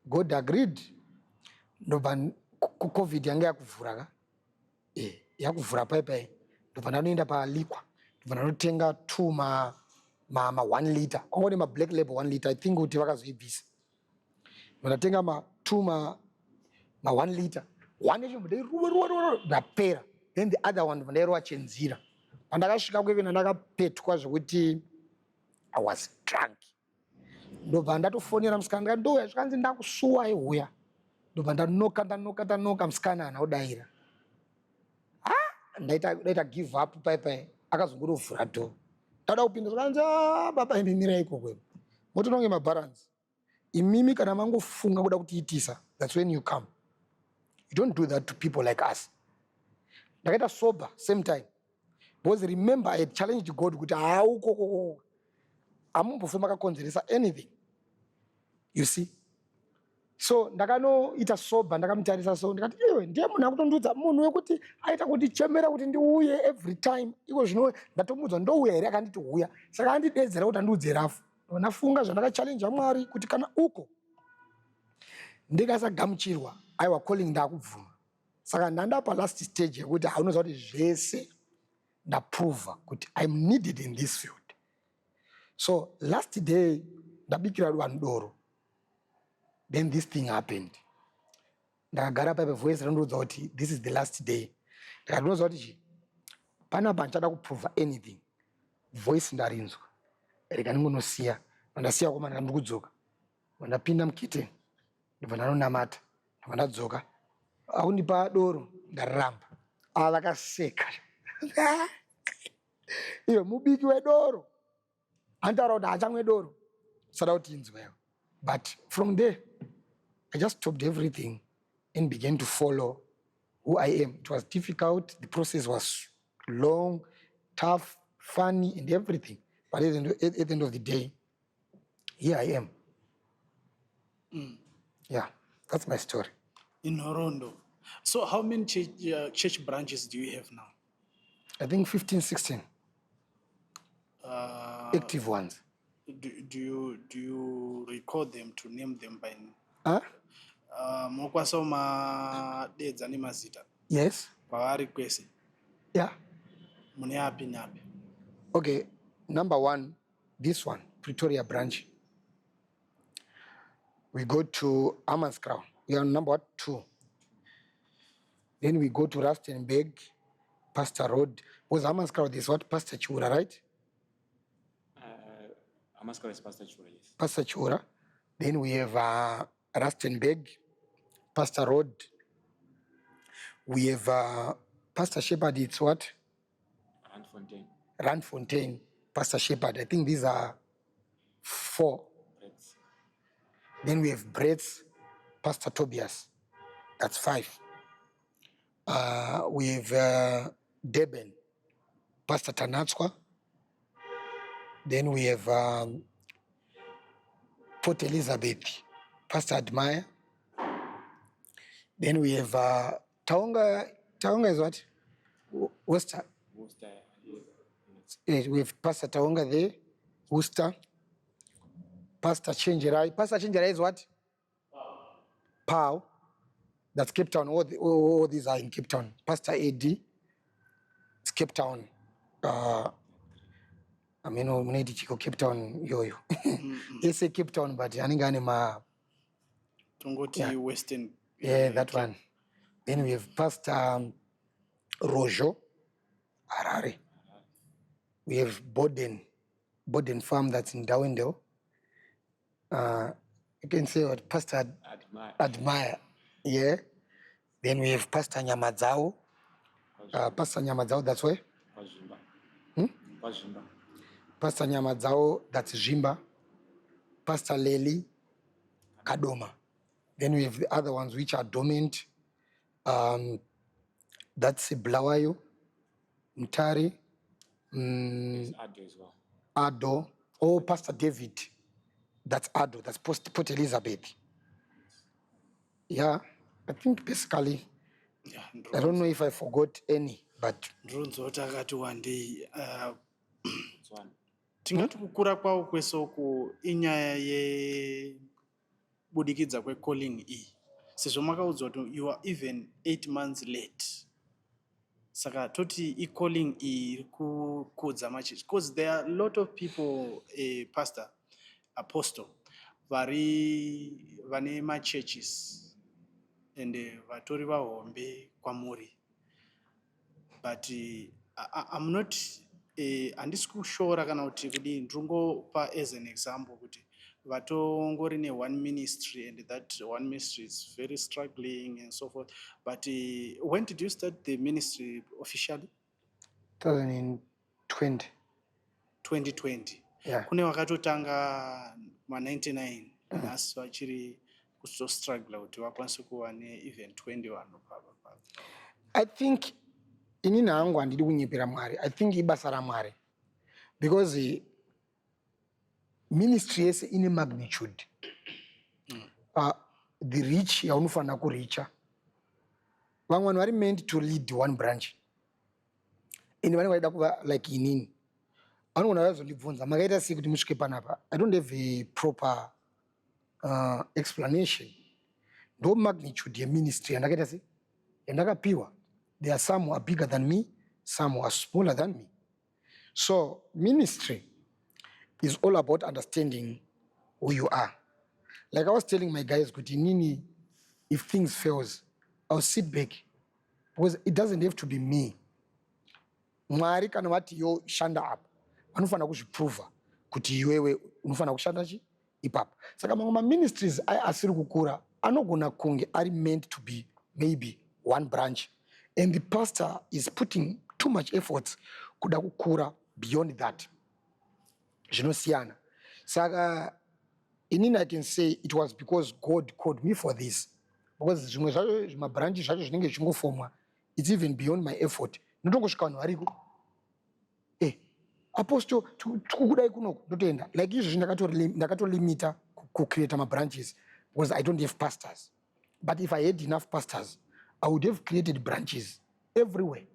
A: God agreed. Ndobva COVID yanga yakuvhura ka. Yakuvhura pai. Ndobva ndanoenda palikwa. Ndobva ndanotenga 2 ma 1 liter. Ongori ma black label 1 liter. I think kuti vakazoibvisa. Ndatenga 2 ma 1 liter. One yacho ndairuwa ndapera. Then the other one ndairuwa chenzira. Pandakasvika kwekena ndakapetwa zvokuti I was drunk. Ndobva ndatofonera musikana ndouya zvikanzi ndakusuwa ihuya. Ndobva ndanoka musikana hana kudaira. Ndaita give up pai akazongorovhura door. Ndada kupinda zvakanzi baba imimira ikoko. Motononge mabalance. Imimi kana mangofunga kuda kutiitisa, that's when you come. You don't do that to people like us. Ndakaita sober same time. Because remember I had challenged God kuti haukoko amumbofe makakonzeresa anything. You see? So ndakanoita sober ndakamutarisa so ndikati iwe ndiye munhu akutondudza munhu wekuti aita kuti chemera kuti ndiuye every time. Iko zvino ndatomuudza ndouya here akanditi uya. Saka andidedzera kuti andiudze rafu. Nafunga zvandakachallenge Mwari kuti kana uko ndikasagamuchirwa aiwa calling ndakubvuma. Saka ndandapa last stage yekuti haunoziva kuti zvese ndaprova kuti I'm needed in this field. So last day ndabikira vanhu doro. Then this thing happened. Ndakagara pa voice randoudza kuti this is the last day. Ndakatoziva kuti panapa ndichada kuprova anything. Voice ndarinzwa. Rega ndingonosiya. Ndasiya koma ndikudzoka. Ndapinda mukitchen. Ndibva ndanonamata. Ndibva ndadzoka. Akundipa doro ndaramba. Vakaseka. Iwe mubiki wedoro. Antaura kuti hachamwe doro. Sada kuti inzweyo. But from there, I just stopped everything and began to follow who I am. It was difficult. The process was long, tough, funny, and everything. But at the end of the day, here I am. Yeah, that's my story.
B: In Horondo. So how many church branches do you have now?
A: I think 15, 16. Active ones.
B: Do you record them to name them by name?
A: Huh? Yes. Yeah. Okay, number 1, this one, Pretoria branch. We go to Amanskraal. We are number 2. Then we go to Rustenburg, Pastor Road. Was Amanskraal this what? Pastor Chura, right?
G: Amanskraal is Pastor Chura, yes.
A: Pastor Chura. Then we have Rustenburg, Pastor Road. We have Pastor Shepherd, it's what? Randfontein, Pastor Shepherd. I think these are 4.
G: Breads.
A: Then we have Breads, Pastor Tobias. That's 5. We have Deben, Pastor Tanatswa. Then we have Port Elizabeth, Pastor Admire. Then we have Taonga. Taonga is what? Worcester. Yeah, we have Pastor Taonga there, Worcester. Pastor Chenjerai. Pastor Chenjerai is what? Pau. That's Cape Town. All these are in Cape Town. Pastor AD. It's Cape Town. I mean, we Cape Town, yo. It's a Cape Town, but
B: Tongoti Western.
A: Yeah, that one. Then we have Pastor Rojo, Harare. We have Boden Farm that's in Dawendo. You can say what Pastor Admire. Yeah. Then we have Pastor Nyamadzao. Pastor Nyamadzao, that's where? Pastor Nyamadzao, that's Jimba. Pastor Leli, Kadoma. Then we have the other ones which are dormant. That's Blawayo, Mtari,
G: Ado as well.
A: Ado. Oh, Pastor David. That's Ado. That's Port Elizabeth. Yeah, I think basically, I don't know if I forgot any, but...
B: one day. Tingati kukura kwao kwesoku inyaya kubudikidza calling iyi sezvo makaudzwa kuti you are even 8 months late saka toti calling iyi iri kukudza machechi because there are a lot of people pastor apostle vane machurches and vatori vahombe kwamuri but I'm not handisi kushora kana kuti kudii ndingopa as an example kuti vatongori ne-one ministry and that one ministry is very struggling and so forth but when did you start the ministry officially?
A: 2020.
B: 2020.
A: Yeah.
B: Kune vakatotanga ma99 nhasi vachiri kuzostruggle kuti vakwanise kuva ne-even 21 papa.
A: I think inini hangu handidi kunyepera Mwari. I think ibasa raMwari because ministry yese ine magnitude. The reach yaunofanira kuricha. Vamwe vari meant to lead one branch. Ine vanenge vaida kuva like inini. Vanogona vazondibvunza makaita sei kuti musvike panapa. I don't have a proper explanation. Ndo magnitude yeministry yandakaita sei yandakapiwa. There are some who are bigger than me, some who are smaller than me. So ministry is all about understanding who you are. Like I was telling my guys, Nini, if things fails, I'll sit back because it doesn't have to be me. Mwari kana vati yo shanda up, vanofana kuzviprova kuti iwewe unofana kushanda chi ipapa. Saka mamwe ministries asiri kukura anogona kunge ari meant to be maybe one branch, and the pastor is putting too much effort kuda kukura beyond that. Zvinosiyana. Saka inini I can say it was because God called me for this. Because zvimwe zvacho zvimabranch zvacho zvinenge zvingofomwa, it's even beyond my effort. Ndotongosvika vanhu variko. Apostle tikukudai kunoko ndotoenda. Like izvozvi ndakatolimita kucreate mabranches because I don't have pastors. But if I had enough pastors, I would have created branches everywhere.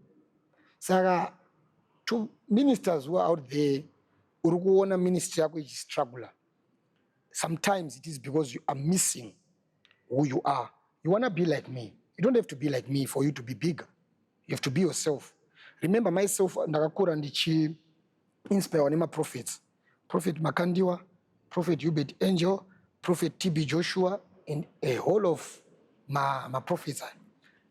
A: Saka to ministers who are out there, uri kuona ministry yako ichistruggle. Sometimes it is because you are missing who you are. You want to be like me. You don't have to be like me for you to be bigger. You have to be yourself. Remember myself, ndakakura ndichi inspire nema prophets. Prophet Makandiwa, Prophet Hubert Angel, Prophet TB Joshua, and a whole of my prophets.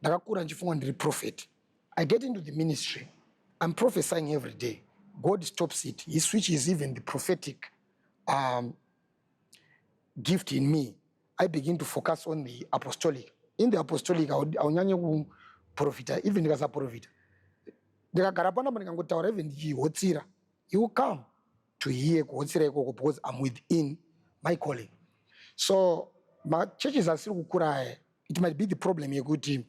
A: Ndakakura ndichifunga ndiri prophet. I get into the ministry. I'm prophesying every day. God stops it. He switches even the prophetic gift in me. I begin to focus on the apostolic. In the apostolic, aunyanye kuprofita, even ndikasa profita. Ndikagara panapa ndikangotaura even ndichihotsira. You will come to hear kuhotsira ikoko because I'm within my calling. So, my churches asiri kukura, it might be the problem yekuti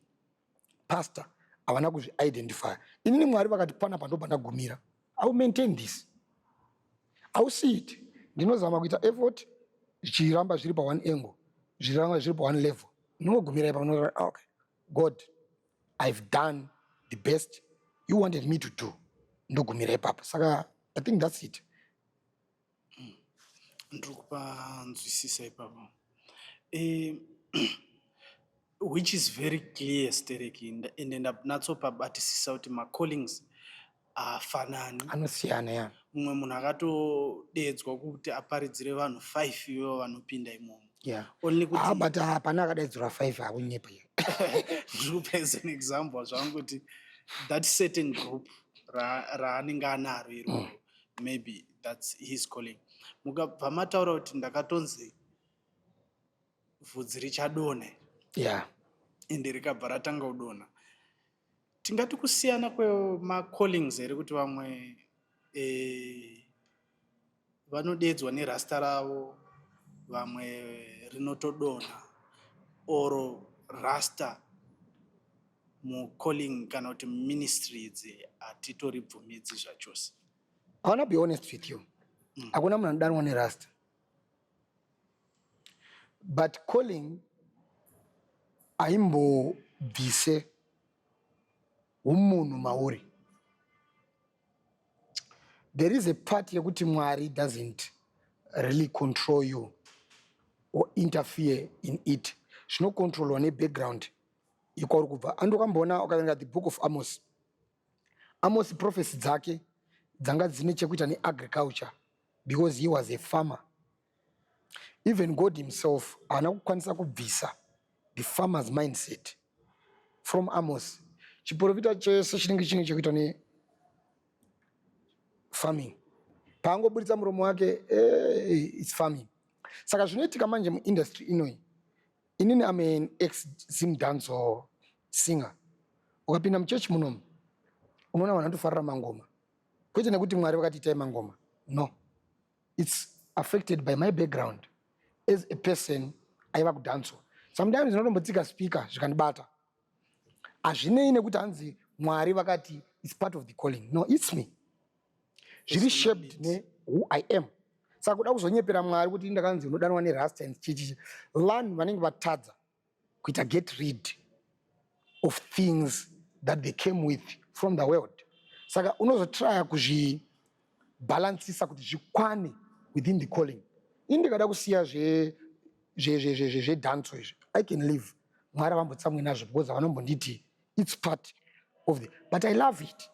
A: pastor avana kuzvi-identify. Inini Mwari vakati panapa ndo pandagumira. I will maintain this. I will see it. Ndinozama kuita effort, zvichiramba zviri pa one angle, zvichiramba zviri pa one level. Ndinogumira ipa ndinoti, okay, God, I've done the best you wanted me to do. Ndogumira ipapa. Saka, I think that's it.
B: Ndikupa nzwisisa ipapa. Which is very clear, Stereki, and natsopabatisisa kuti ma-callings afanani.
A: Anosiyana ya.
B: Mumwe munhu akatodedzwa kuti aparidzire vanhu 5 ivo vanopinda imomo.
A: Yeah.
B: Only kuti
A: but hapana akadaidzira 5 akunyepa ya.
B: Ndikupa as an example zvangu kuti that certain group raanenge anaro iro maybe that's his calling. Mukabva mataura kuti ndakatonzi vhudzi richadonha.
A: Yeah.
B: Ende rikabva ratanga kudonha. Tingati kusiyana kwema-callings here kuti vamwe vanodedzwa nerasta ravo, vamwe rinotodonha, oro rasta mu-calling kana kuti ministry idzi hatitoribvumidzi zvachose.
A: I want to be honest with you. Hakuna munhu anodanwa nerasta. But calling aimbobvise umunhu mauri. There is a part yekuti Mwari doesn't really control you. or interfere in it. Zvino control one background. Ikwauri kubva andokambona ukaverenga the book of Amos. Amos prophecy dzake dzanga dzine chekuita neagriculture because he was a farmer. Even God himself haana kukwanisa kubvisa the farmer's mindset from Amos. Chiprofita chese chinenge chine chekuita nefarming. Paangoburitsa muromo wake, it's farming. Saka zvinoitika manje muindustry inoi. Inini am an ex-Zimbabweans or singer. Ukapinda muchechi munomu, unoona vanhu vanotofarira mangoma. Kwete nekuti Mwari vakatiitai mangoma. No. It's affected by my background as a person aiva kudhanso. Sometimes ndinotombotsika speaker zvikandibata. Hazvinei nekuti hanzi Mwari vakati it's part of the calling. No, it's me. Zviri shaped ne who I am. Saka kuda kuzonyepera Mwari kuti ndakanzi unodanwa nerasta and chichi. Vanhu vanenge vatadza kuita get rid of things that they came with from the world. Saka unozotrya kuzvibalansisa kuti zvikwane within the calling. Indikada kusiya zvedhanso izvi, I can live. Mwari vambotsamwe nazvo because vanombonditi it's part of the, but I love it.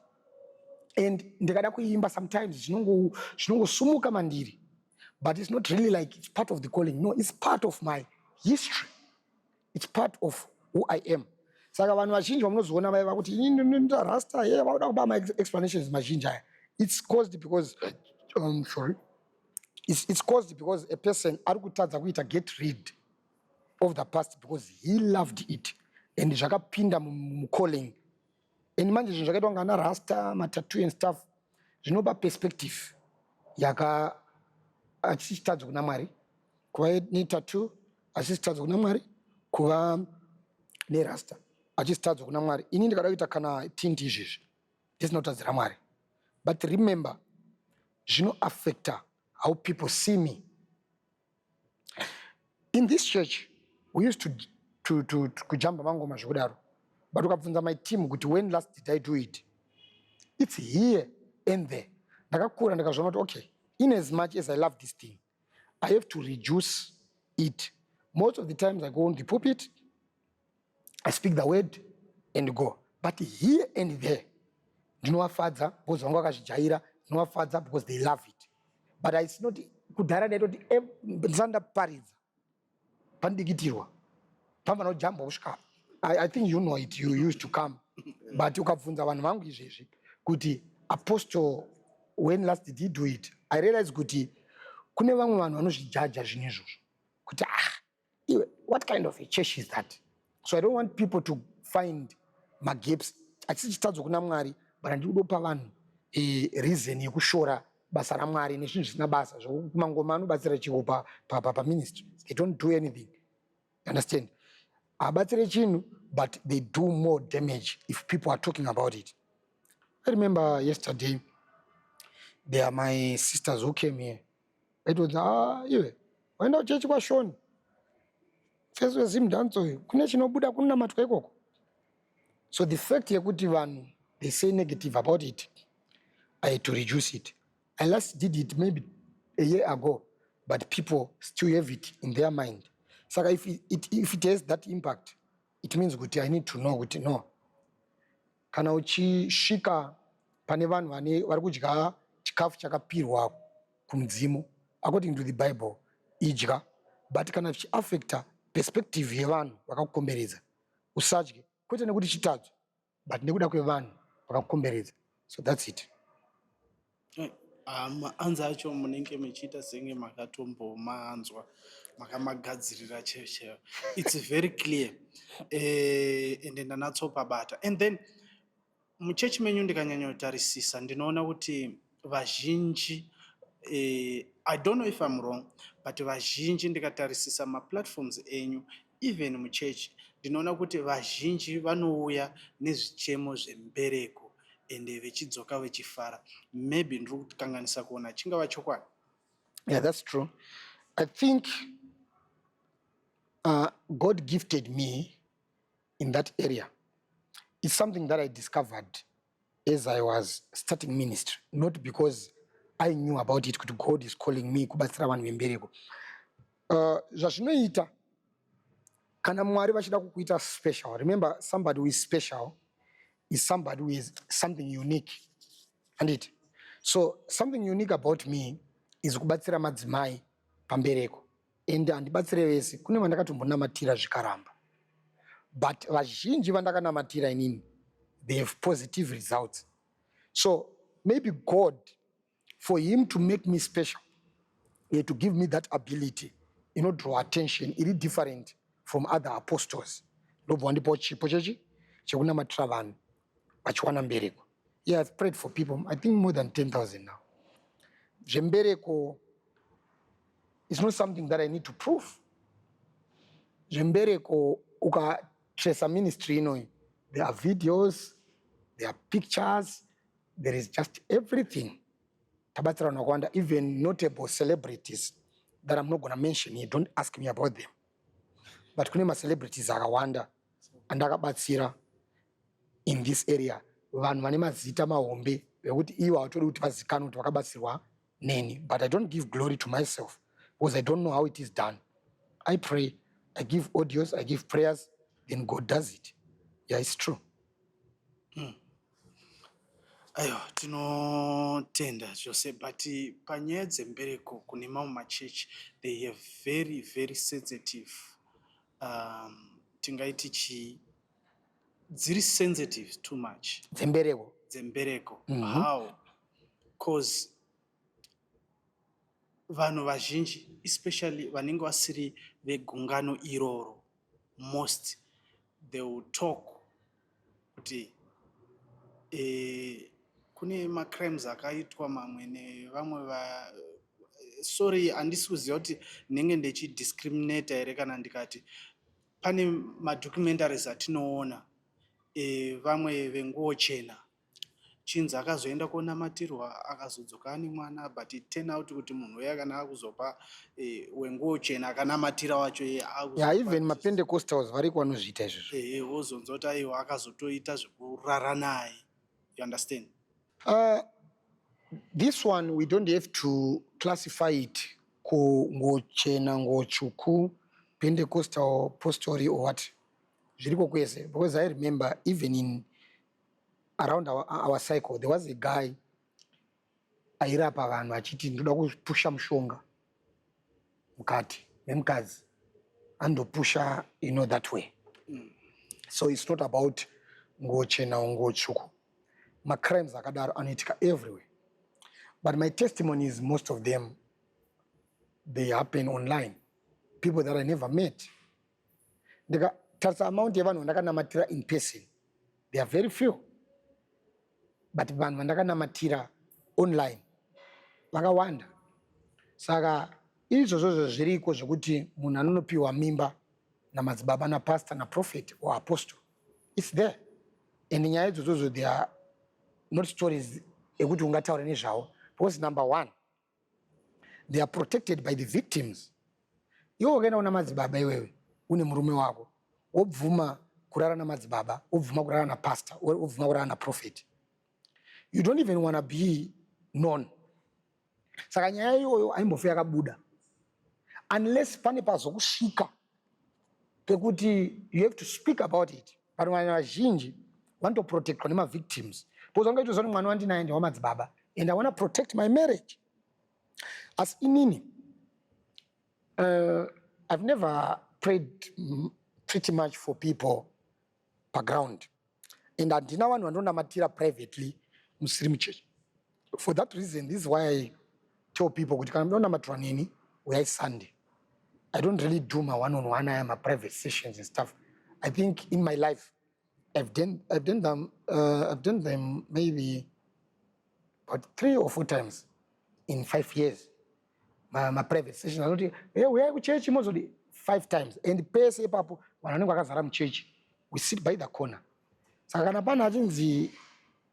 A: And ndikada kuimba sometimes zvinongosumuka mandiri. But it's not really like it's part of the calling. No, it's part of my history. It's part of who I am. Saka vanhu vazhinji vamunozoona vaiva kuti rasta vauda kuba my explanations mazhinji aya. It's caused because it's caused because a person ari kutadza kuita get rid of the past because he loved it and zvakapinda mucalling. And manje zvinhu zvakaitwa ngana rasta matattoo and stuff zvinopa perspective yaka achichitadza kuna Mwari kuva netattoo achichitadza kuna Mwari kuva nerasta achichitadza kuna Mwari. Ini ndikada kuita kana tinti izvizvi ndisinotadzira Mwari, but remember zvinoaffecta how people see me. In this church we used to kujamba mangoma zvikudaro, but ukabvunza my team kuti when last did I do it, it's here and there. Ndakakura ndikazvaona kuti okay, in as much as I love this thing, I have to reduce it. Most of the times I go on the pulpit, I speak the word and go. But here and there, ndinovafadza because vangu vakazvijaira, ndinovafadza because they love it. But it's not kudhara ndaitoti ndisandaparidza pandikitirwa pamba nojamba kusvika. I think you know it, you used to come. But ukabvunza vanhu vangu izvezvi kuti apostle when last did he do it, I realize kuti kune vamwe vanhu vanozvijaja zvinhu izvozvo kuti iwe what kind of a church is that. So I don't want people to find my gaps achichitadzwa kuna Mwari, but ndiri kudopa vanhu reason yekushora basa raMwari nezvinhu zvisina basa zvokumangoma anobatsira chiwo paministry. They don't do anything. Understand? Abatsire chinhu, but they do more damage if people are talking about it. I remember yesterday there are my sisters who came here. It was iwe waenda kuchechi kwaShoni fezo wezimdanzo kune chinobuda kunamatwa ikoko. So the fact yekuti vanhu they say negative about it, I had to reduce it. I last did it maybe a year ago, but people still have it in their mind. So if it has that impact, it means kuti I need to know kuti no. Kana uchisvika pane vanhu vane vari kudya chikafu chakapirwa kumudzimu according to the Bible idya, but kana zvichiaffecta perspective yevanhu vakakukomberedza usadye, kwete nekuti chitadzwa but nekuda kwevanhu vakakukomberedza. So that's it.
B: Maanza acho munenge muchiita senge makatombomaanzwa makamagadzirira cheche. It's very clear ende ndanatsobata. And then muchechi menyu ndikanyanyotarisisa ndinoona kuti vazhinji I don't know if I'm wrong, but vazhinji ndikatarisisa maplatforms enyu even muchechi ndinoona kuti vazhinji vanouya nezvichemo zvembereko ende vechidzoka vechifara. Maybe ndiri kukanganisa kuona chingava chokwadi.
A: Yeah, that's true. I think God gifted me in that area. It's something that I discovered as I was starting ministry, not because I knew about it. God is calling me kubatsira vanhu vembereko. Zvazvinoita kana Mwari vachida kukuita special. Remember, somebody who is special is somebody who is something unique. And it. So something unique about me is kubatsira madzimai pambereko. And andibatsire vese kune vandakatombonamatira zvikaramba. But vazhinji vandakanamatira inini, they have positive results. So maybe God, for him to make me special, to give me that ability, draw attention, it is different from other apostles. Yeah, I've prayed for people, I think more than 10,000 now. Jembereko is not something that I need to prove. Jembereko, uka trace a ministry, there are videos, there are pictures, there is just everything. Tabatara Nagwanda, even notable celebrities that I'm not going to mention here, don't ask me about them. But kunema celebrities akawanda andakabatsira in this area. Vanhu vane mazita mahombe vekuti ivo hatori kuti vazikanwe kuti vakabatsirwa neni. But I don't give glory to myself because I don't know how it is done. I pray, I give audios, I give prayers, then God does it. Yeah, it's true.
B: Ayo, tinotenda zvose, but panyaya dzembereko kune mamwe machechi, they have very, very sensitive, tingaiti chi, dziri sensitive too much. Dzembereko. How? Because vanhu vazhinji, especially vanenge vasiri vegungano iroro, most, they will talk kuti kune macrimes akaitwa mamwe nevamwe sorry, handisi kuziva kuti ndinenge ndichidiscriminata here kana ndikati pane madocumentaries atinoona vamwe venguo chena chinzi akazoenda konamatirwa akazodzoka ane mwana, but it turn out kuti munhu uya kana akuzopa wenguo chena akanamatira wacho
A: even mapendecostals variko vanozviita izvozvo
B: wozonzwa kuti aiwa akazotoita zvekurara naye. You understand?
A: This one, we don't have to classify it ngochena, ngochuku, Pentecostal, apostoric or what. Because I remember even in around our cycle, there was a guy airapa vanhu achiti ndoda kupusha mushonga mukati memukadzi andopusha that way. So it's not about ngochena or ngochuku. My crimes akadaro anoitika everywhere. But my testimony is most of them, they happen online. People that I never met. That's the amount of vandakanamatira in person. They are very few. But vanhu vandakanamatira online vakawanda. Saka izvozvo zviriko zvokuti munhu anonopiwa mimba namadzibaba napastor naprophet or apostle. It's there. And nyaya idzodzo they are not stories ekuti ungataura nezvavo. Because number one, they are protected by the victims. Iwo ukaenda una madzibaba iwewe, une murume wako, wobvuma kurara namadzibaba, wobvuma kurara napastor, wobvuma kurara naprophet. You don't even want to be known. Saka nyaya iyoyo haimbofi yakabuda. Unless pane pazokusvika pekuti you have to speak about it. But vanhu vazhinji vanotoprotectwa nema-victims. Because wangaitozva kuti mwana wandinaye ndewamadzibaba and I want to protect my marriage. As inini, I've never prayed pretty much for people background. And handina vanhu vandonamatira privately Muslim church. For that reason, this is why I tell people kuti kana mundonamatira neni uyai Sunday. I don't really do my one-on-one, I am my private sessions and stuff. I think in my life, I've done them maybe about 3 or 4 times in 5 years. My private session, I don't we are church mostly 5 times. And the pesa papo wanangu akazara mchurch, we sit by the corner. Saka kana pana achinzi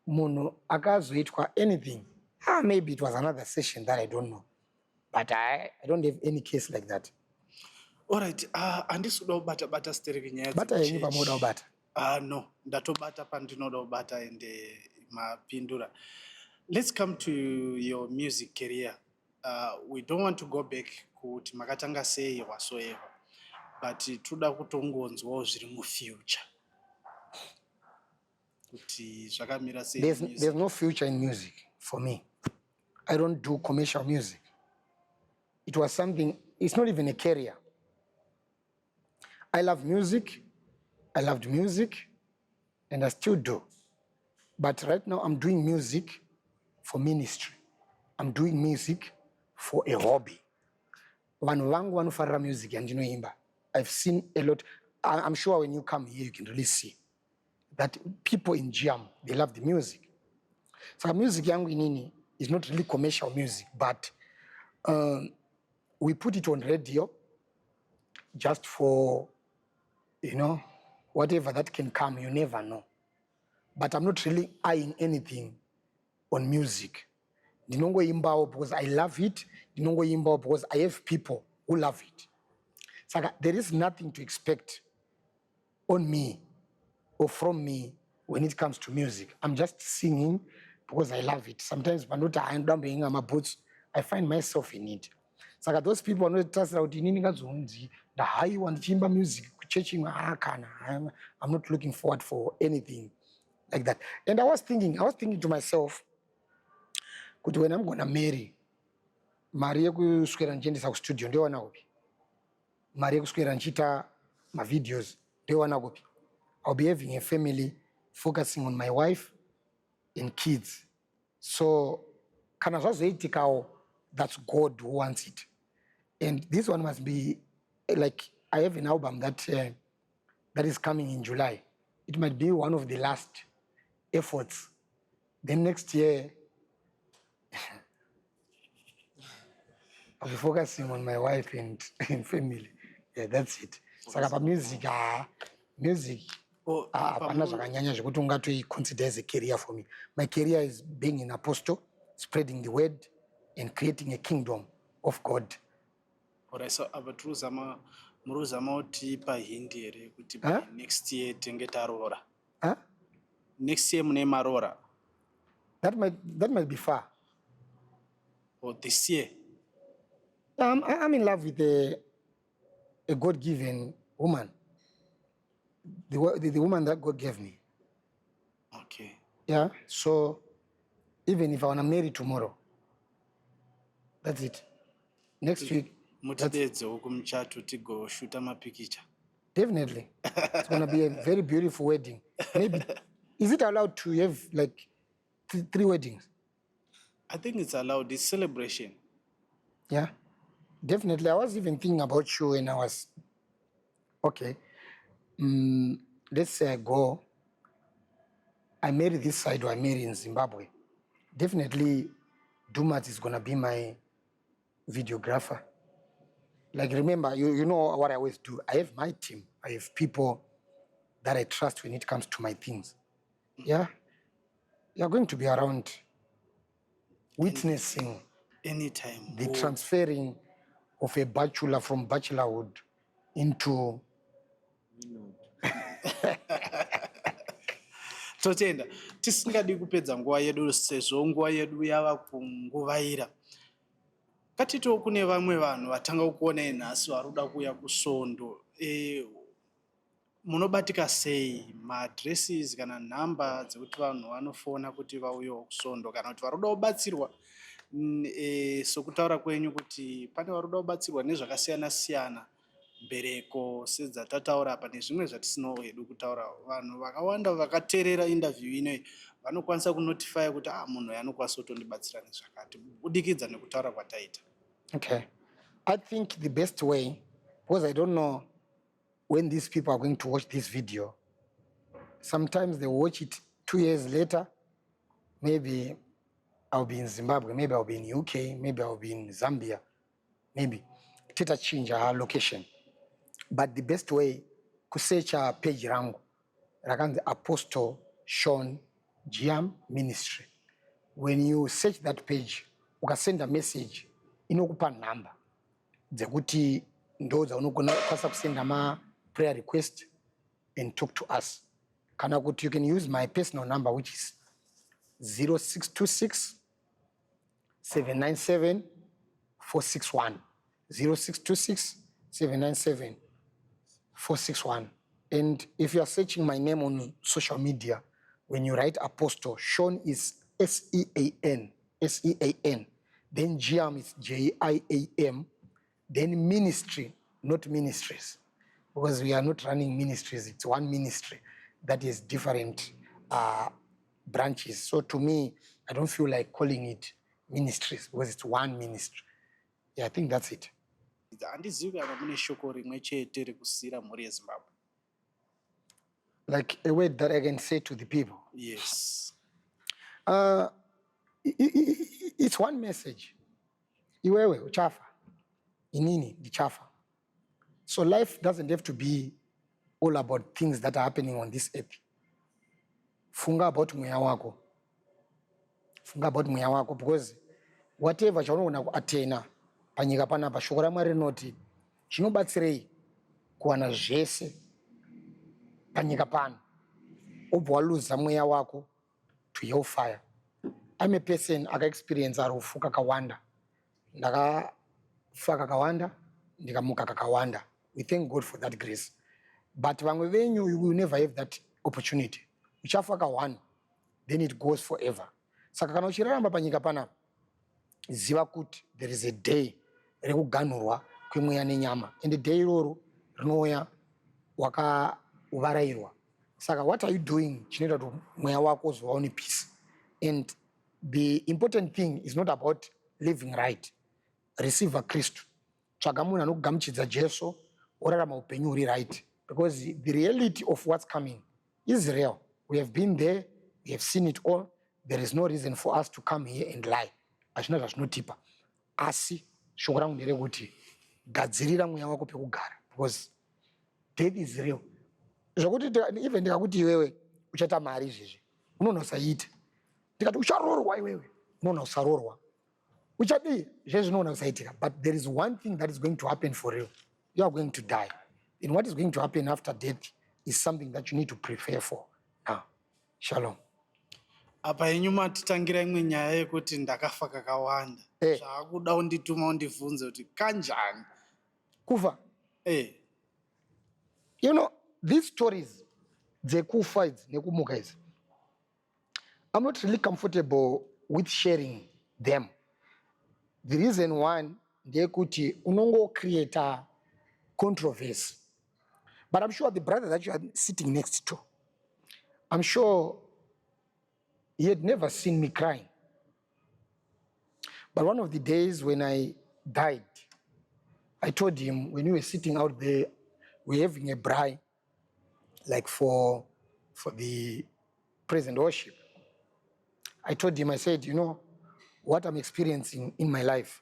A: munhu akazoitwa anything, maybe it was another session that I don't know. But I don't have any case like that.
B: All right, andisuda ubata stereki nyaya
A: bata yenyu pamoda ubata.
B: No, ndatobata pandinoda ubata ende mapindura. Let's come to your music career. we don't want to go back kuti makatanga sei whatsoever, but toda kutongonzwawo zviri mufuture kuti zvakamira sei.
A: There's no future in music for me. I don't do commercial music. It was something, it's not even a career. I love music, I loved music, and I still do. But right now I'm doing music for ministry. I'm doing music for a hobby. Vanhu vangu vanofarira music yandinoimba. I've seen a lot. I'm sure when you come here, you can really see that people in Jam, they love the music. So music yangu inini is not really commercial music, but we put it on radio just for, you know, whatever that can come, you never know. But I'm not really eyeing anything on music. Ndinongo imbao because I love it. Ndinongo imbao because I have people who love it. So there is nothing to expect on me or from me when it comes to music. I'm just singing because I love it. Sometimes I find myself in it. So those people are not trust out in the high one timber music, churching. I'm not looking forward for anything like that. And I was thinking to myself, when I'm gonna marry, Maria kuswera nchiendesa ku studio ndewana kupi. Maria kuswera nchita my videos ndewana kupi. I'll be having a family, focusing on my wife and kids. So kana zvazoitikao, that's God who wants it. And this one must be like, I have an album that is coming in July. It might be one of the last efforts. Then next year, I'll be focusing on my wife and family. Yeah, that's it. Saka music, consider as a career for me. My career is being an apostle, spreading the word, and creating a kingdom of God.
B: Alright, so abatruzama muruzama uti pa hindi ere kuti next year tenge tarora. Next year mune marora.
A: That might be far.
B: Or this year.
A: I'm in love with a God-given woman. The woman that God gave me.
B: Okay.
A: Yeah. So even if I wanna marry tomorrow, that's it. Next week. Definitely. It's gonna be a very beautiful wedding. Maybe is it allowed to have like 3 weddings?
B: I think it's allowed. It's celebration.
A: Yeah. Definitely. I was even thinking about you when I was okay. Let's say I go. I marry this side or I marry in Zimbabwe. Definitely, Dumarts is gonna be my videographer. Like remember, you know what I always do. I have my team. I have people that I trust when it comes to my things. Yeah, you're going to be around, witnessing
B: anytime
A: the transferring of a bachelor from bachelorhood into.
B: Totenda tisingadi kupedza nguva yedu sezvo nguva yedu yava kunguvaira. Katito kune vamwe vanhu vatanga kuona nhasi varuda kuya kusondo. Munobatika sei maadresses kana nhamba dzekuti vanhu vanofona kuti vauyewo kusondo kana kuti varuda kubatsirwa sokutaura kwenyu kuti pane varuda kubatsirwa nezvakasiyana siyana mbereko sedzatataura apa nezvimwe zvatisinowo hedu kutaura. Vanhu vakawanda vakateerera interview inoyi vanokwanisa kunotify kuti munhu anokwanisa kutondibatsira nezvakati kubudikidza nekutaura kwataita.
A: Okay. I think the best way, because I don't know when these people are going to watch this video. Sometimes they watch it 2 years later. Maybe I'll be in Zimbabwe, maybe I'll be in UK, maybe I'll be in Zambia, maybe. Tita change our location. But the best way, kusearch our page rangu, rakanzi Apostle Sean Giam Ministry. When you search that page, you can send a message, inokupa number. Dzekuti ndoza unogona kwasa kusenda ma prayer request and talk to us. Kana kuti you can use my personal number, which is 0626 797 461 0626 797 461. And if you are searching my name on social media, when you write Apostle, Sean is SEAN. Then Giam is JIAM. Then ministry, not ministries, because we are not running ministries. It's one ministry that is different branches. So to me, I don't feel like calling it ministries because it's one ministry. Yeah, I think that's it.
B: handizivi kana mune shoko rimwe chete rekusiyira mhuri yezimbabwe.
A: Like a word that I can say to the people.
B: Yes.
A: It's one message. Iwewe uchafa. Inini dichafa. So life doesn't have to be all about things that are happening on this earth. Funga about mweya wako. Funga about mweya wako, because whatever chaunoona kuatena panyika panapa shoko raMwari rinoti chinobatsirei kuwana zvese panyika pano obva waluza mweya wako to hellfire. I'm a person aka-experience rufu kakawanda. Ndakafa kakawanda, ndikamuka kakawanda. We thank God for that grace. But vamwe venyu, you will never have that opportunity. Uchafa kawana, then it goes forever. Saka kana uchiraramba panyika panapa, ziva kuti there is a day rekuganhurwa kwemweya nenyama. And the day iroro rinouya wakauvarairwa. Saka what are you doing chinoita kuti mweya wako uzovaone peace? And the important thing is not about living right. Receive a Christ. Tsvaga munhu anokugamuchidza Jesu orarama upenyu huri right. Because the reality of what's coming is real. We have been there, we have seen it all. There is no reason for us to come here and lie. Ashina zvazvinotipa. Asi shoko rangu nderekuti gadzirira mweya wako pekugara, because death is real. Zvokuti even ndikakuti iwewe uchata mari izvezvi unoona usaita. Ndikati ucharorwa iwewe unoona usarorwa. Uchadii zvezvi unoona usaitika. But there is one thing that is going to happen for real. You are going to die. And what is going to happen after death is something that you need to prepare for. Now, shalom.
B: Apa yenyu matitangira imwe nyaya yekuti ndakafa kakawanda. Zvaakuda undituma undibvunze kuti kanjani
A: kufa. You know, these stories, dzekufa idzi nekumuka idzi, I'm not really comfortable with sharing them. The reason one, ndeyekuti unongo create a controversy. But I'm sure the brother that you are sitting next to, I'm sure he had never seen me crying. But one of the days when I died, I told him, when we were sitting out there, we're having a braai, like for the present worship. I told him, I said, you know, what I'm experiencing in my life,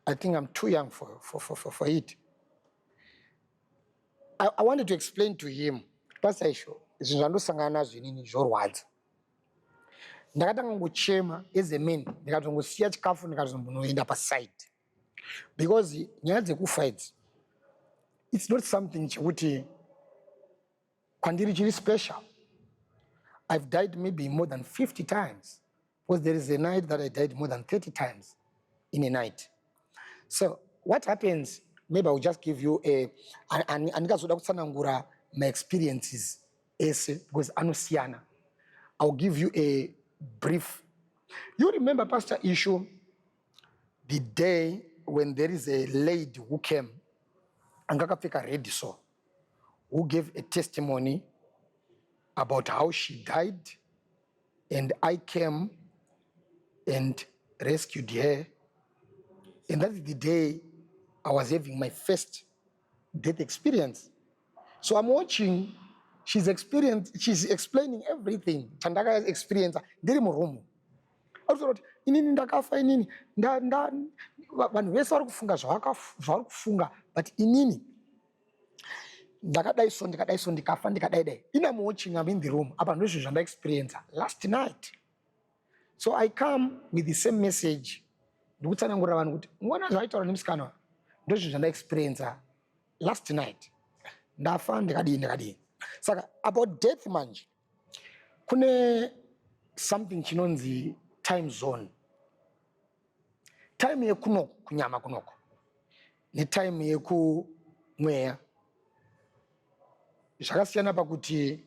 A: I think I'm too young for it. I wanted to explain to him, Pastor Isho, zvandosangana nazvo inini zvorwadza. Ndakatanga kuchema as a man, ndikatongosiya chikafu ndikazombonoenda paside. Because nyaya dzekufa idzi, it's not something chekuti kwandiri chiri special. I've died maybe more than 50 times. Because there is a night that I died more than 30 times in a night. So what happens, maybe I'll just give you andikazoda kutsanangura my experiences ese, because anosiyana. I'll give you a brief. You remember, Pastor Ishu, the day when there is a lady who came, angakapfeka red so, who gave a testimony about how she died, and I came and rescued her. And that's the day I was having my first death experience. So I'm watching, she's explaining everything. Chandaka experience, ndiri murumu. Also, inini ndakafa inini, vanhu vese vari kufunga zvavari kufunga, but inini ndakadai so ndikafa ndikadaidai. I'm watching, I'm in the room. Apa ndozvo zvanda experience last night. So I come with the same message. Ndikutsanangurira vanhu kuti muona zvaitaura nemusikana ndozvo zvanda experience last night. Ndafa ndikadii. Saka about death manje, kune something chinonzi time zone. time yekunoko kunyama kunoko netime yekumweya zvakasiyana pakuti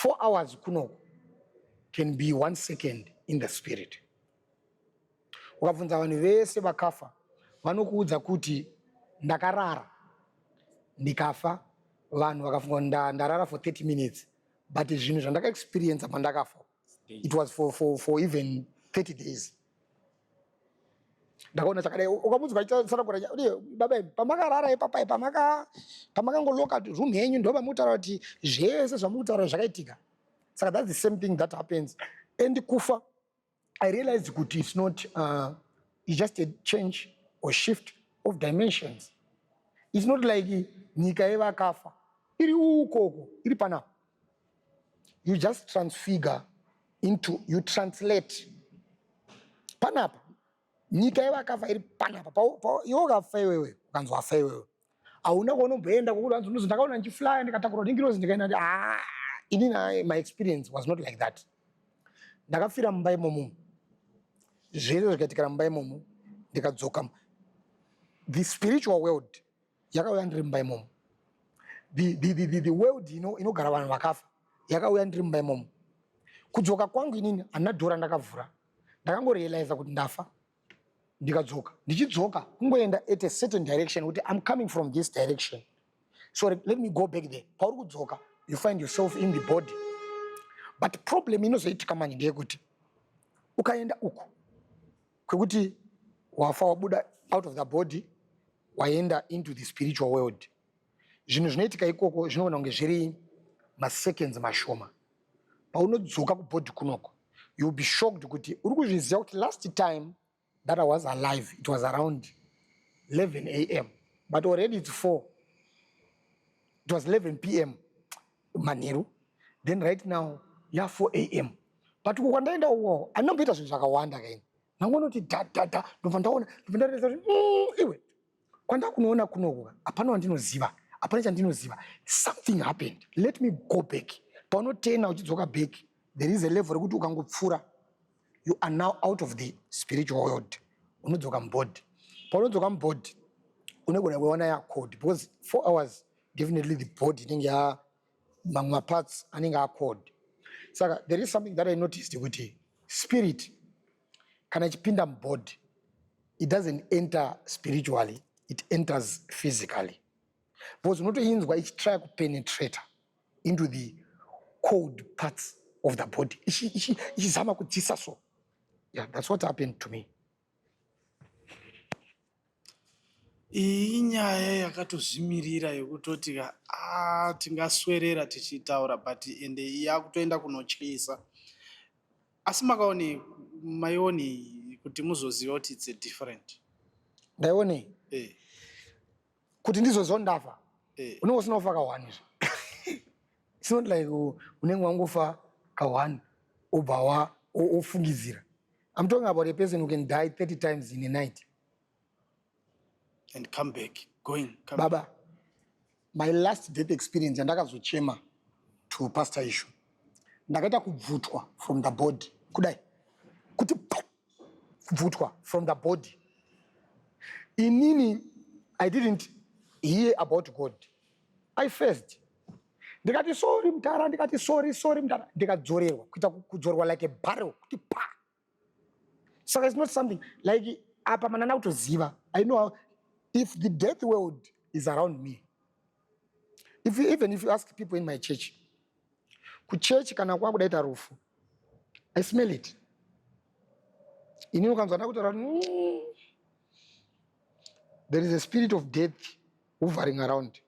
A: 4 hours kunoko can be 1 second in the spirit. Ukabvunza vanhu vese vakafa vanokuudza kuti ndakarara ndikafa, vanhu vakafunga ndarara for 30 minutes, but zvinhu zvandakaexperience pandakafa it was for even 30 days. Ndakaona chakadai ukamudzwa achitsara baba pamakarara ipapai pamakangoloka room yenyu ndo pamutaura kuti zvese zvamutaura zvakaitika. Saka that's the same thing that happens. And kufa, I realized kuti it's not it's just a change or shift of dimensions. It's not like nyika yevakafa iri ukoko iri panapa. You just transfigure into, you translate panapa. Nyika yevakafa iri panapa. Iwe ukafa iwewe ukanzwa afa iwewe hauna kunomboenda kokuti anzi ndakaona ndichiflya ndikatakura ndingirozi ndikaenda inini my experience was not like that. Ndakafira mumba imomo zvese zvikatikira mumba imomo ndikadzoka. The spiritual world yakauya ndiri mumba imomo. The world inogara vanhu vakafa yakauya ndiri mumba imomo. Kudzoka kwangu inini handina dhora ndakavhura, ndakangorealiza kuti ndafa ndikadzoka. Ndichidzoka kungoenda at a certain direction kuti I'm coming from this direction, so let me go back there. Pauri kudzoka you find yourself in the body. But problem inozoitika manje ndeyekuti ukaenda uku kwekuti wafa wabuda out of the body waenda into the spiritual world, zvinhu zvinoitika ikoko zvinoona kunge zviri maseconds mashoma. Paunodzoka kubody kunoko you'll be shocked kuti uri kuzviziva kuti last time that I was alive it was around 11 a.m. but already it's 4. It was 11 p.m. manheru, then right now 4 a.m. But kwandaenda uwo anomboita zvinhu zvakawanda kaini nangoona kuti ndobva ndaona iwe kwandakunoona kunoko hapana wandinoziva, hapana chandinoziva. Something happened, let me go back. Paunotena uchidzoka back there is a level rekuti ukangopfuura you are now out of the spiritual world, unodzoka mubody. Paunodzoka mubody unogona kuona yacode because 4 hours definitely the body inenge mamwe maparts anenge acode. Saka there is something that I noticed kuti spirit kana ichipinda mubody it doesn't enter spiritually, it enters physically. Because unotoinzwa ichitry kupenetrate into the code parts of the body ichizama kudzisa so. Yeah, that's what happened to me.
B: Iyi nyaya yakatozvimirira yekutoti tingaswerera tichitaura but ende yakutoenda kunotyisa. Asi maioni kuti muzoziva kuti it's a different.
A: Ndaione kuti ndizoziva ndafa unenge usina kufa ka1 izvo. It's not like unenge wangofa ka1 ubva ofungidzira. I'm talking about a person who can die 30 times in a night
B: and come back.
A: Baba, my last death experience ndakazochema to pastor issue. Ndakaita kubvutwa from the body. Kudai kuti kubvutwa from the body. Inini I didn't hear about God. I first ndikati sorry mtara, ndikati sorry mtara, ndikadzorerwa kuita kudzorwa like a barrel kuti pa. So it's not something like apa manana kutoziva. I know how, if the death world is around me, even if you ask people in my church, kuchurch kana kwakudaita rufu, I smell it. Inini ukanzwa kutaura there is a spirit of death hovering around.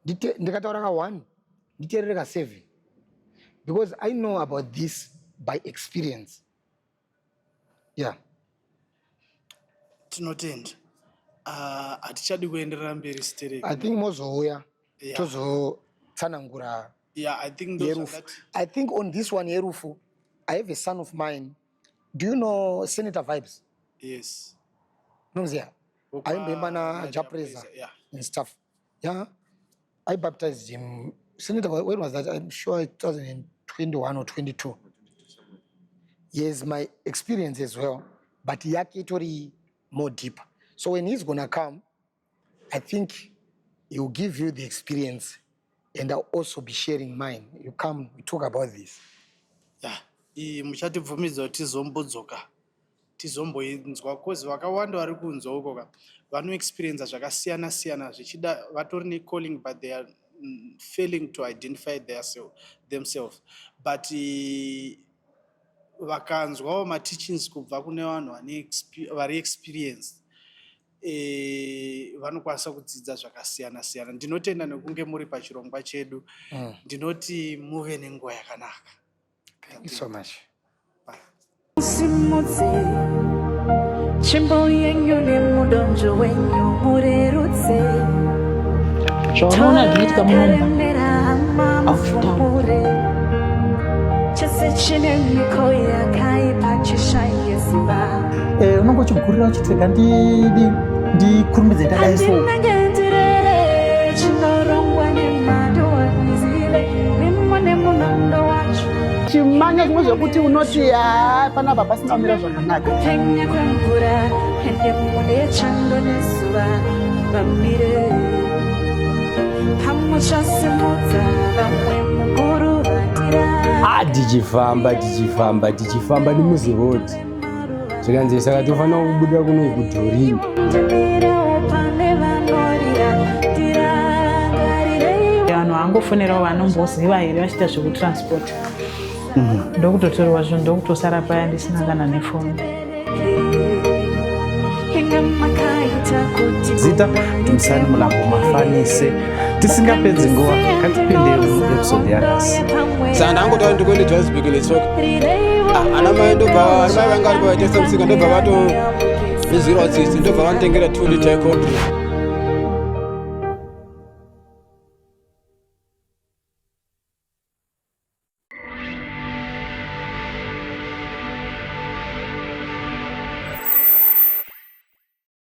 A: Ndikataura ka1 nditerere ka7 because I know about this by experience. Yeah.
B: Tinotenda. Hatichadi kuenderera mberi stereki.
A: I think mozouya tozotsanangura.
B: Yeah, I think those are that.
A: I think on this one yerufu, I have a son of mine. Do you know Senator Vibes?
B: Yes.
A: Nomzia. I remember na Japreza and stuff. Yeah. I baptized him. Senator, when was that? I'm sure 2021 or 22. Yes, my experience as well. but yake itori more deeper. So when he's gonna come, I think he will give you the experience, and I'll also be sharing mine. You come, we talk about this.
B: Muchatibvumidza kuti tizomboinzwa cause vakawanda vari kunzwa uko vanoexperience zvakasiyana siyana zvichida vatori necalling but they are failing to identify themselves. But vakanzwawo mateachings kubva kune vanhu vari experience vanokwanisa kudzidza zvakasiyana siyana. Ndinotenda nekunge muri pachirongwa chedu. Ndinoti muve nenguva yakanaka.
A: Thank you so much.
C: Chimbo yenyu nemudonjo wenyu murerutse
F: zvaonoona zvinoitika munomba
C: chese chine miko yakaipa chishaye simba
D: unongochigurira uchitega ndikurumidze ndadai so
C: ndinangendirere chinorongwa nemando wanizile nemone munondo wacho
D: chimanya zvimwe zvekuti unoti panapa pasina kumira zvakanaka
C: penya kwemvura ende mune chando nezuva vamire pamuchasimudza vamwe mukuru vandira
E: tichifamba nemuzi road zvikanzi saka tofanira kubuda kuno kudhorini
F: vanhu vangofonerawo vanomboziva here vachiita zvekutransport ndokutotorwa zvinhu ndokutosara paya ndisina kana nefoni.
B: Zita Dumisani Mlambo Mafanise tisingapedzi nguva katipindei muepisode yanhasi.
E: Saka ndangotaura ndikuende Johannesburg netsoka ana mai vanga vari pavatesa musika ndobva vato neziro tsitsi ndobva vanotengera 2 liter cold.